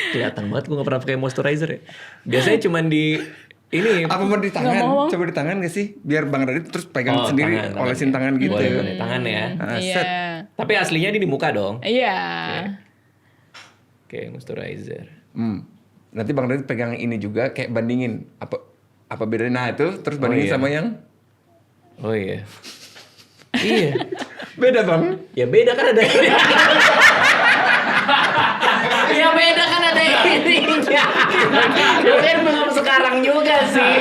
Kelihatan banget gue nggak pernah pakai moisturizer ya. Biasanya cuma di ini. Apa mau di Nggak tangan? mau. Coba di tangan gak sih? Biar Bang Radit terus pegang Oh, sendiri, tangan, olesin ya. tangan gitu. Boleh, tangan ya. Ah, iya. set. Tapi aslinya di muka dong. Iya. Oke, moisturizer. Nanti Bang Radit pegang ini juga kayak bandingin apa bedanya. Nah itu terus bandingin iya. sama yang Oh iya. Iya. Beda bang. Ya beda kan ada. Ya beda kan ada ininya. Mungkin belum sekarang juga sih.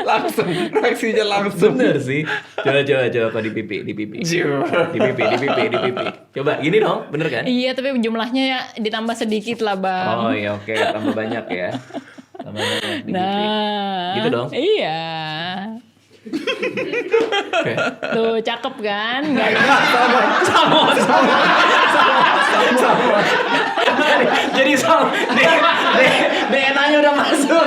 Langsung reaksinya langsung. Bener sih. Coba kok di pipi. Di pipi. Coba gini dong, bener kan? Iya, tapi jumlahnya ya ditambah sedikit lah, Bang. Oh iya, oke, tambah banyak ya. Tambah banyak di pipi. Nah, Gitu dong. Iya. Oke. Tuh, cakep kan? Nggak Jadi DNA-nya udah masuk.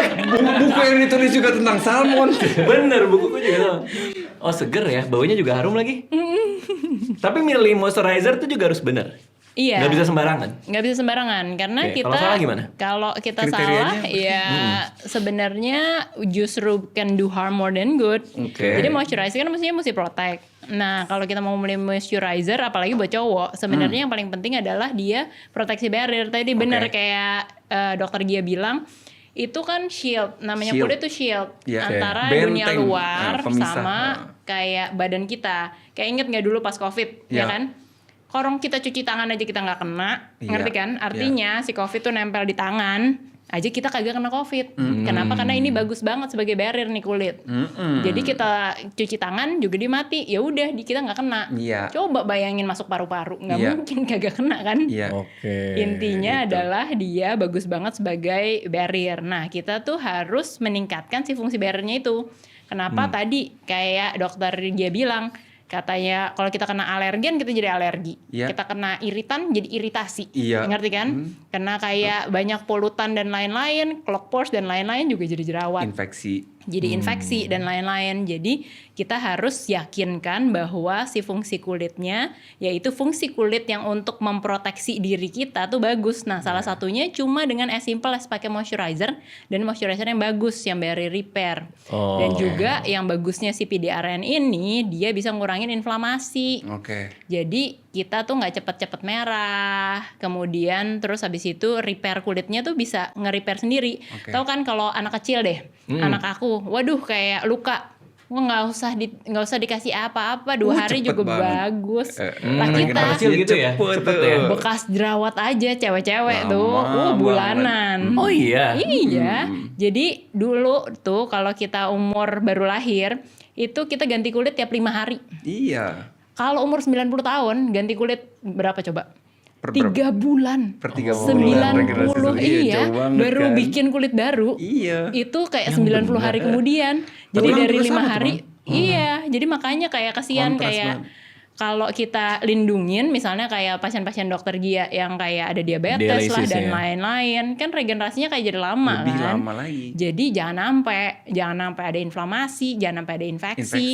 Buku yang ditulis juga tentang salmon. Bener, bukuku juga sama. Oh seger ya, baunya juga harum lagi. Tapi milih moisturizer tuh juga harus bener. Iya. Nggak bisa sembarangan. Nggak bisa sembarangan karena Oke, kita kalau salah gimana? Kalau kita Kriterianya? salah ya sebenarnya justru can do harm more than good. Oke. Jadi moisturizer kan mestinya mesti protect. Nah, kalau kita mau beli moisturizer apalagi buat cowok, sebenarnya yang paling penting adalah dia proteksi barrier. Tadi benar kayak Dokter Gia bilang itu kan shield, namanya Shield. kulit tuh shield Ya. antara Benteng. dunia luar Pemisah. sama kayak badan kita. Kayak inget nggak dulu pas COVID, ya Ya. kan? Korong kita cuci tangan aja kita nggak kena, Iya, ngerti kan? Artinya si COVID tuh nempel di tangan aja kita kagak kena COVID. Kenapa? Karena ini bagus banget sebagai barrier nih kulit. Jadi kita cuci tangan juga dia mati, ya udah kita nggak kena. Iya. Coba bayangin masuk paru-paru, nggak Iya. mungkin kagak kena kan? Iya. Oke. Intinya adalah dia bagus banget sebagai barrier. Nah, kita tuh harus meningkatkan si fungsi barriernya itu. Kenapa tadi kayak dokter dia bilang, katanya kalau kita kena alergen kita jadi alergi. Iya. Kita kena iritan jadi iritasi. Iya. Ngerti kan? Karena kayak banyak polutan dan lain-lain, clog pores dan lain-lain juga jadi jerawat. Infeksi. Jadi infeksi dan lain-lain. Jadi kita harus yakinkan bahwa si fungsi kulitnya, yaitu fungsi kulit yang untuk memproteksi diri kita tuh bagus. Nah, salah satunya cuma dengan as simple as pakai moisturizer, dan moisturizer yang bagus, yang barrier repair. Oh. Dan juga yang bagusnya si PDRN ini, dia bisa ngurangin inflamasi. Oke. Jadi kita tuh nggak cepet-cepet merah, kemudian terus habis itu repair kulitnya tuh bisa nge-repair sendiri. Oke. Tahu kan kalau anak kecil deh, anak aku, waduh kayak luka, wah nggak usah dikasih apa-apa, 2 hari cepet juga banget. bagus. Lah Regenerasi kita kecil gitu ya, cepet ya. bekas jerawat aja cewek-cewek Lama tuh, banget. bulanan. Oh iya. Iya, jadi dulu tuh kalau kita umur baru lahir, itu kita ganti kulit tiap 5 hari. Iya. Kalau umur 90 tahun, ganti kulit berapa coba? Per 3 bulan. Per 3 bulan. 90, iya. jauh banget Baru kan. bikin kulit baru. Iya. Itu kayak 90 hari kemudian. Jadi Tulang dari juga 5 sama, hari. Iya, jadi makanya kayak kasihan Kontras kayak banget. kalau kita lindungin misalnya kayak pasien-pasien dokter Gia yang kayak ada diabetes lah Dialisis dan ya. lain-lain, kan regenerasinya kayak jadi lama Lebih kan. lama lagi. Jadi jangan sampai ada inflamasi, jangan sampai ada infeksi,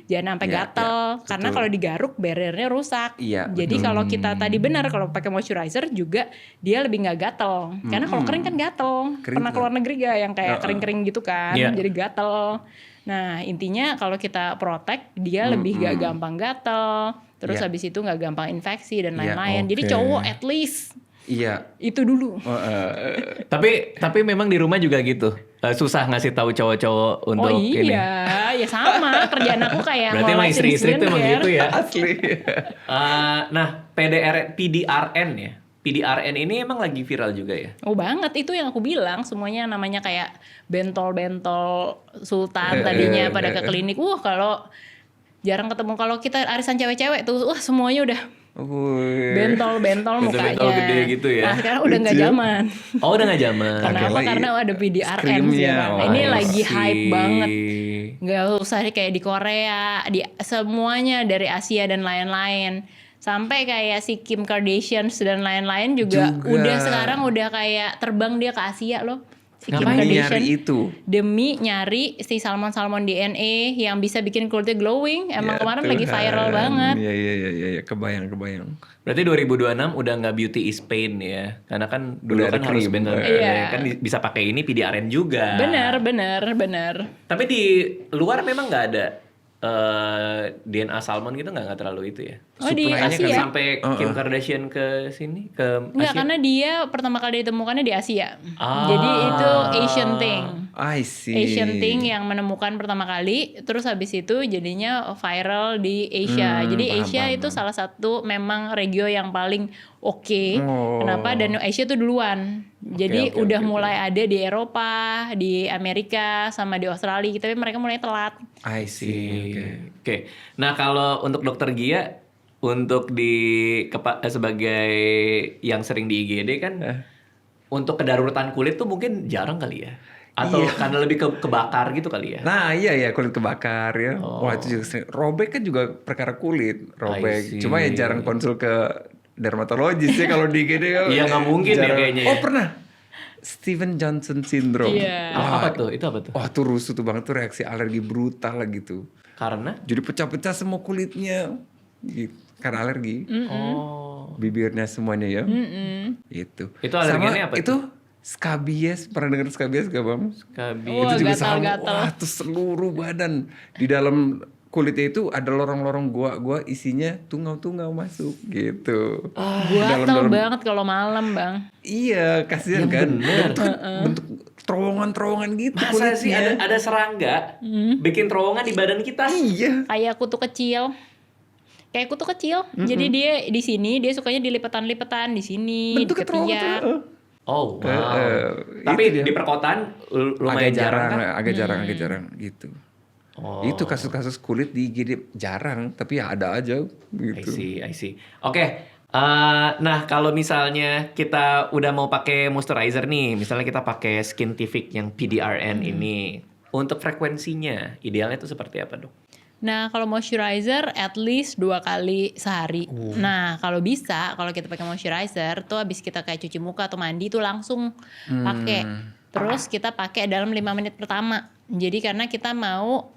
jangan sampai Ya, gatel, ya, karena betul. kalau digaruk barriernya rusak. Iya, Jadi kalau kita tadi benar kalau pakai moisturizer juga dia lebih nggak gatel, karena kalau kering kan gatel. Kering Pernah tuh. keluar negeri gak yang kayak kering-kering gitu kan, Iya. jadi gatel. Nah intinya kalau kita protect dia lebih gak gampang gatel. Terus Iya. habis itu nggak gampang infeksi dan Iya, lain-lain. Jadi oke. cowok at least Iya. itu dulu. Tapi memang di rumah juga gitu. Susah ngasih tahu cowok-cowok untuk Oh ini. iya, ya sama. Kerjaan aku kayak Berarti emang ngolesin istri-istri tuh emang skincare. gitu ya. Asli. Nah, PDRN ya. PDRN ini emang lagi viral juga ya. Oh banget, itu yang aku bilang. Semuanya namanya kayak bentol-bentol sultan tadinya pada ke klinik. Kalau jarang ketemu. Kalau kita arisan cewek-cewek tuh, wah semuanya udah Wih. bentol-bentol mukanya. Bentol gede gitu ya. Nah sekarang udah nggak zaman. Oh, udah nggak zaman. Kenapa? lagi Karena ada PDRN krimnya. sekarang. Wah, Ini I lagi see. hype banget. Nggak usah kayak di Korea, di semuanya dari Asia dan lain-lain. Sampai kayak si Kim Kardashian dan lain-lain juga udah sekarang udah kayak terbang dia ke Asia loh. Si Kim Ngapain Kardashian nyari itu? demi nyari si salmon DNA yang bisa bikin kulitnya glowing. Emang Ya kemarin lagi Tuhan. viral banget. Iya, kebayang. Berarti 2026 udah nggak beauty is pain ya. Karena kan dulu Udah ada kan harus krim. bener. Iya. Kan bisa pakai ini PDRN juga. Bener. Tapi di luar memang nggak ada DNA salmon gitu nggak terlalu itu ya. Oh di Supply-nya kan Asia? Sampai Kim Kardashian ke sini ke Enggak, Asia. karena dia pertama kali ditemukannya di Asia. Ah. Jadi itu Asian thing. I see. Asian Thing yang menemukan pertama kali, terus habis itu jadinya viral di Asia. Jadi paham, Asia paham, itu salah satu memang regio yang paling oke. Oh. Kenapa? Dan Asia itu duluan. Jadi oke, udah oke. mulai ada di Eropa, di Amerika, sama di Australia. Tapi mereka mulai telat. I see. Oke. Nah, kalau untuk dokter Gia untuk sebagai yang sering di IGD kan untuk kedaruratan kulit tuh mungkin jarang kali ya. Atau karena lebih kebakar gitu kali ya. Nah iya kulit kebakar ya. Wah itu juga sering. Robek kan juga perkara kulit. Robek. see. Cuma ya jarang konsul ke dermatologis ya kalau di IGD. Iya, nggak mungkin ya jarang. kayaknya ya. Oh pernah. Steven Johnson syndrome. Iya. Apa tuh? Itu apa tuh? Wah tuh rusuh tuh banget tuh, reaksi alergi brutal lah gitu. Karena Jadi pecah-pecah semua kulitnya. Gitu. Karena alergi. oh. Bibirnya semuanya ya. Itu. Itu alerginya apa tuh? Itu skabies. Pernah dengar skabies gak Bang? Skabi. Wah, Itu juga gatal-gatal. sama. Wah, tuh seluruh badan. Di dalam kulitnya itu ada lorong-lorong gua isinya tungau-tungau masuk gitu. Gatal banget kalau malam, Bang. Iya, kasihan kan. Dan itu kan bentuk terowongan-terowongan gitu Masa sih kulitnya. ada serangga bikin terowongan di badan kita? Iya. Kayak kutu kecil. Kayak kutu kecil. Jadi dia di sini dia sukanya di lipetan-lipetan, di sini, di Bentuknya ketiak. terowongan. Oh, wow. Itu dia. Tapi di perkotaan lumayan jarang kan? agak jarang gitu. Oh. Itu kasus-kasus kulit di IGD jarang, tapi ya ada aja gitu. I see. Oke. Nah, kalau misalnya kita udah mau pakai moisturizer nih, misalnya kita pakai Skintific yang PDRN ini, untuk frekuensinya idealnya itu seperti apa, Dok? Nah, kalau moisturizer at least 2 kali sehari. Nah, kalau bisa, kalau kita pakai moisturizer tuh habis kita kayak cuci muka atau mandi tuh langsung pakai. Terus kita pakai dalam 5 menit pertama. Jadi karena kita mau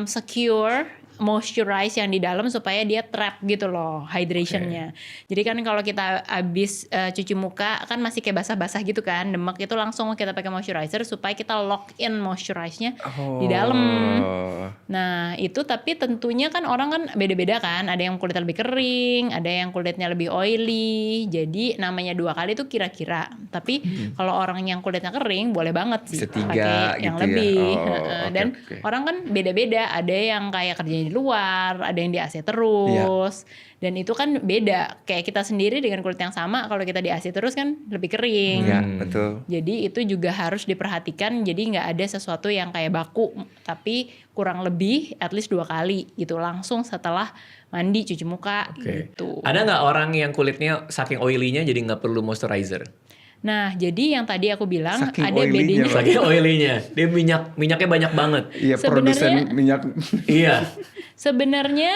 secure moisturize yang di dalam supaya dia trap gitu loh hydrationnya. Jadi kan kalau kita habis cuci muka kan masih kayak basah-basah gitu kan, demak itu langsung kita pakai moisturizer supaya kita lock in moisturize-nya di dalam. Nah itu tapi tentunya kan orang kan beda-beda kan, ada yang kulitnya lebih kering, ada yang kulitnya lebih oily. Jadi namanya 2 kali itu kira-kira. Tapi kalau orang yang kulitnya kering boleh banget sih Bisa 3 pakai yang gitu ya. lebih. Oh, Dan oke. orang kan beda-beda, ada yang kayak kerjanya di luar, ada yang di AC terus. Dan itu kan beda. Kayak kita sendiri dengan kulit yang sama, kalau kita di AC terus kan lebih kering. Iya, betul. Jadi itu juga harus diperhatikan. Jadi nggak ada sesuatu yang kayak baku, tapi kurang lebih at least 2 kali gitu langsung setelah mandi cuci muka gitu. Ada nggak orang yang kulitnya saking oily-nya jadi nggak perlu moisturizer? Nah, jadi yang tadi aku bilang Saking ada oily-nya, bedanya. Bang. Saking oily-nya, dia minyaknya banyak banget. Iya, Sebenarnya- produsen minyak. Iya. Sebenarnya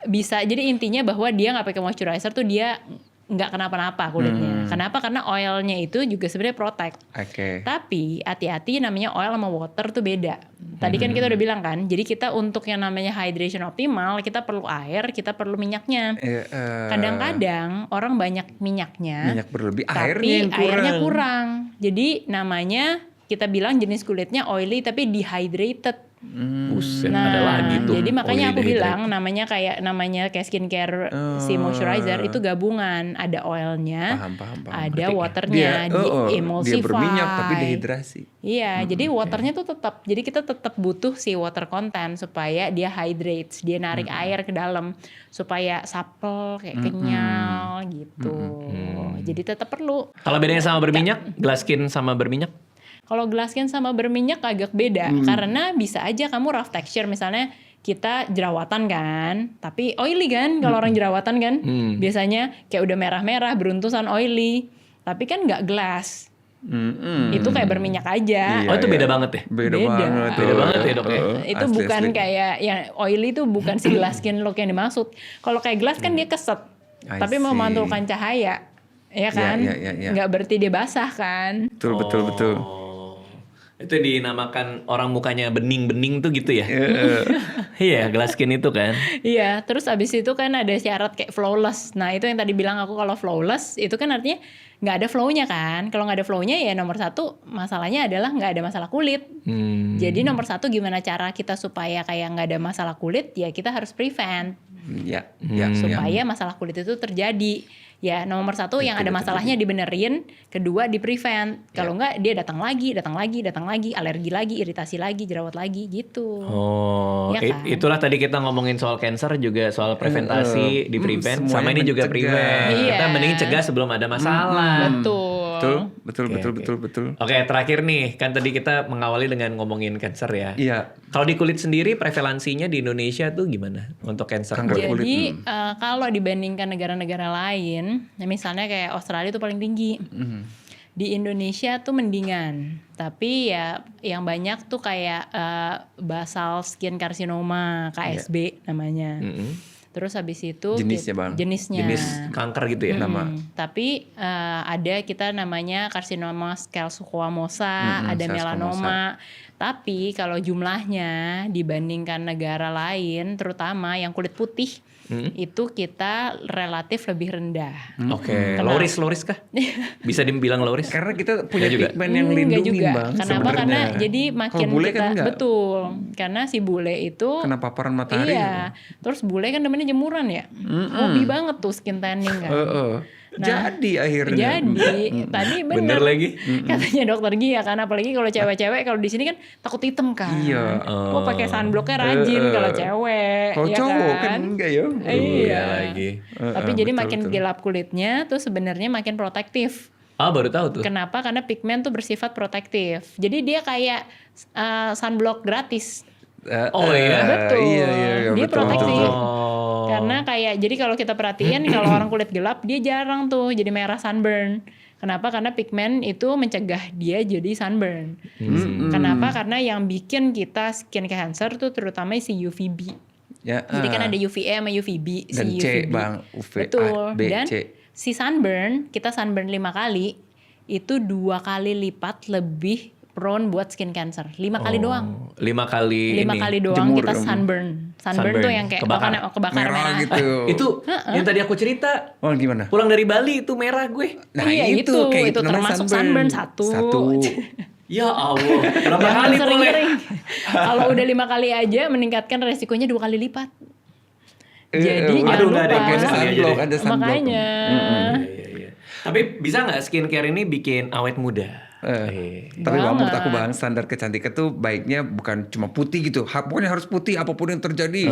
bisa, jadi intinya bahwa dia nggak pakai moisturizer tuh dia nggak kenapa-napa kulitnya. Kenapa? Karena oilnya itu juga sebenarnya protect. Oke. Tapi hati-hati, namanya oil sama water tuh beda. Tadi kan kita udah bilang kan, jadi kita untuk yang namanya hydration optimal, kita perlu air, kita perlu minyaknya. Kadang-kadang orang banyak minyaknya, minyak berlebih, tapi airnya yang kurang. Jadi namanya kita bilang jenis kulitnya oily tapi dehydrated. Buset, Nah, ada lagi tuh. jadi makanya aku oily bilang namanya kayak skincare si moisturizer itu gabungan, ada oilnya, Paham. ada Ngerti. waternya, Dia emulsify. berminyak tapi dehidrasi. Iya, jadi waternya tuh tetap, jadi kita tetap butuh si water content supaya dia hydrates, dia narik air ke dalam supaya supple kayak kenyal gitu. Jadi tetap perlu. Kalau bedanya sama berminyak, glass skin sama berminyak? Kalau glass skin sama berminyak agak beda karena bisa aja kamu rough texture, misalnya kita jerawatan kan, tapi oily kan kalau orang jerawatan kan biasanya kayak udah merah-merah beruntusan oily, tapi kan nggak glass. Itu kayak berminyak aja. Iya, Oh itu beda banget ya? Beda Beda. banget. Beda banget ya, Dok, ya? Itu Asli, bukan asli. kayak yang oily itu bukan si glass skin look yang dimaksud. Kalau kayak glass kan dia keset, I tapi see. memantulkan cahaya, ya kan? Iya. Nggak berarti dia basah kan? Betul. Oh, itu dinamakan orang mukanya bening-bening tuh gitu ya? Iya, glass skin itu kan. Iya, terus abis itu kan ada syarat kayak flawless. Nah itu yang tadi bilang aku, kalau flawless itu kan artinya nggak ada flow-nya kan. Kalau nggak ada flow-nya ya nomor 1 masalahnya adalah nggak ada masalah kulit. Jadi nomor 1 gimana cara kita supaya kayak nggak ada masalah kulit, ya kita harus prevent Ya. supaya masalah kulit itu terjadi. Ya nomor satu yang ada masalahnya dibenerin, kedua di prevent. Kalau enggak dia datang lagi, alergi lagi, iritasi lagi, jerawat lagi gitu. Oh, Iya kan? itulah tadi kita ngomongin soal cancer juga soal preventasi, di prevent, sama semuanya ini juga mencegah. prevent. Iya. Kita mending cegah sebelum ada masalah. Betul. Oke, terakhir nih, kan tadi kita mengawali dengan ngomongin cancer ya. Iya. Kalau di kulit sendiri prevalensinya di Indonesia tuh gimana untuk cancer Kanker kulit? kulit. Jadi kalau dibandingkan negara-negara lain, ya misalnya kayak Australia itu paling tinggi. Di Indonesia tuh mendingan, tapi ya yang banyak tuh kayak basal skin carcinoma, KSB namanya. Terus habis itu Jenisnya, Bang. Jenisnya. Jenis kanker gitu ya? Tapi ada kita namanya karsinoma squamosal, ada melanoma. Tapi kalau jumlahnya dibandingkan negara lain, terutama yang kulit putih, itu kita relatif lebih rendah. Oke, Kenapa? low risk kah? Bisa dibilang low risk? Karena kita punya juga. pigmen yang Enggak lindungin, juga. Bang. Kenapa? sebenarnya. Karena jadi makin Kalau bule kita kan enggak. betul. Karena si bule itu Kena paparan matahari. Iya. Terus bule kan demennya jemuran ya. Hobi banget tuh skin tanning kan. Jadi akhirnya. Jadi tadi Bener bener lagi. katanya dokter Gia kan, apalagi kalau cewek-cewek kalau di sini kan takut hitam kan. Iya. Oh pakai sunblocknya rajin kalau cewek. Kalau ya cowok kan? kan enggak ya. Iya lagi. Tapi jadi betul, makin betul. gelap kulitnya tuh sebenarnya makin protektif. Ah, baru tahu tuh. Kenapa? Karena pigmen tuh bersifat protektif. Jadi dia kayak sunblock gratis. Oh iya. Betul. Iya, Dia betul. protektif. Oh. Karena kayak jadi kalau kita perhatiin kalau orang kulit gelap dia jarang tuh jadi merah sunburn. Kenapa? Karena pigmen itu mencegah dia jadi sunburn. Kenapa? Karena yang bikin kita skin cancer tuh terutama si UVB. Ya, Jadi kan ada UVA sama UVB. Dan si C, UVB. Bang. UVA, Betul. B, Dan C. si sunburn, kita sunburn 5 kali, itu 2 kali lipat lebih prone buat skin cancer. 5 kali doang. 5 kali 5 ini. kali doang Jemur. kita sunburn. Sunburn tuh yang kayak kebakaran merah. gitu. Itu yang tadi aku cerita. Oh gimana? Pulang dari Bali itu merah gue. Nah Iya, kayak itu namanya termasuk sunburn satu. Ya Allah. Berapa Jangan kali boleh? sering-sering. Kalau udah 5 kali aja meningkatkan resikonya 2 kali lipat. Jadi jangan aduh, lupa. nggak ada yang Ada sekali aja sunblock, deh. ada sunblock. Makanya. Iya. Tapi bisa nggak skincare ini bikin awet muda? Tapi Bang, menurut aku Bang, standar kecantikan tuh baiknya bukan cuma putih gitu. Pokoknya harus putih apapun yang terjadi.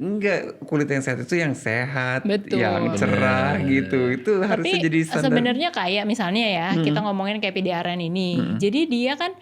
Enggak, kulit yang sehat itu yang sehat, Betul. yang cerah gitu. Itu harusnya Tapi jadi standar. sebenarnya kayak misalnya ya kita ngomongin kayak PDRN ini. Jadi dia kan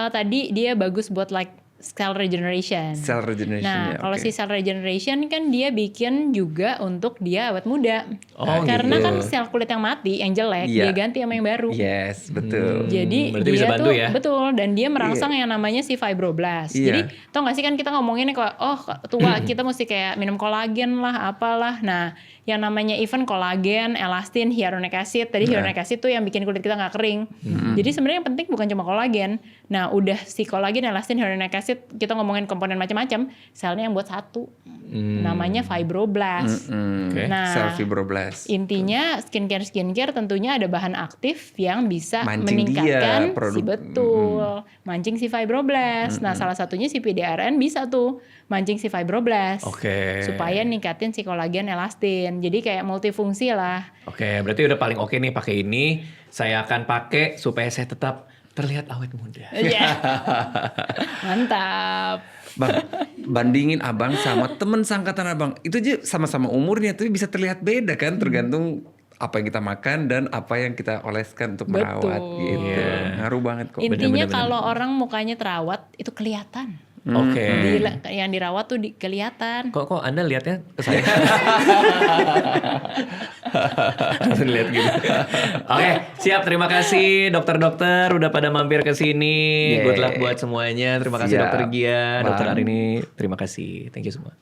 tadi dia bagus buat like cell regeneration. Cell regeneration, Nah, ya, kalau oke. si cell regeneration kan dia bikin juga untuk dia awet muda. Oh, Karena gitu. kan sel kulit yang mati, yang jelek, Iya. dia ganti sama yang baru. Yes, betul. Jadi Berarti dia bisa bantu tuh ya? betul, dan dia merangsang yang namanya si fibroblast. Iya. Jadi tau gak sih kan kita ngomongin kayak tua kita mesti kayak minum kolagen lah apalah. Nah yang namanya even kolagen, elastin, hyaluronic acid. Tadi hyaluronic acid tuh yang bikin kulit kita nggak kering. Jadi sebenarnya yang penting bukan cuma kolagen. Nah udah si kolagen, elastin, hyaluronic acid kita ngomongin komponen macam-macam. Selnya yang buat satu, namanya fibroblast. Oke. Nah Cell fibroblast. intinya skincare tentunya ada bahan aktif yang bisa Mancing meningkatkan dia, produk. si betul mancing si fibroblast. Nah salah satunya si PDRN bisa tuh mancing si fibroblast Oke. supaya ningkatin si kolagen, elastin. Jadi kayak multifungsi lah. Oke, berarti udah paling oke nih pakai ini. Saya akan pakai supaya saya tetap terlihat awet muda. Iya. Mantap. Bang, bandingin abang sama temen sangkatan abang. Itu aja sama-sama umurnya, tapi bisa terlihat beda kan, tergantung apa yang kita makan dan apa yang kita oleskan untuk merawat Betul. gitu. Iya. Ngaruh banget kok. Intinya kalau orang mukanya terawat itu kelihatan. Oke. Yang dirawat tuh kelihatan. Kok Anda lihatnya ke saya? Langsung lihat gitu. Oke, siap. Terima kasih dokter-dokter udah pada mampir ke sini. Yeah. Good luck buat semuanya. Terima kasih Siap, dokter Gia, dokter Bang. Arini. Terima kasih. Thank you semua.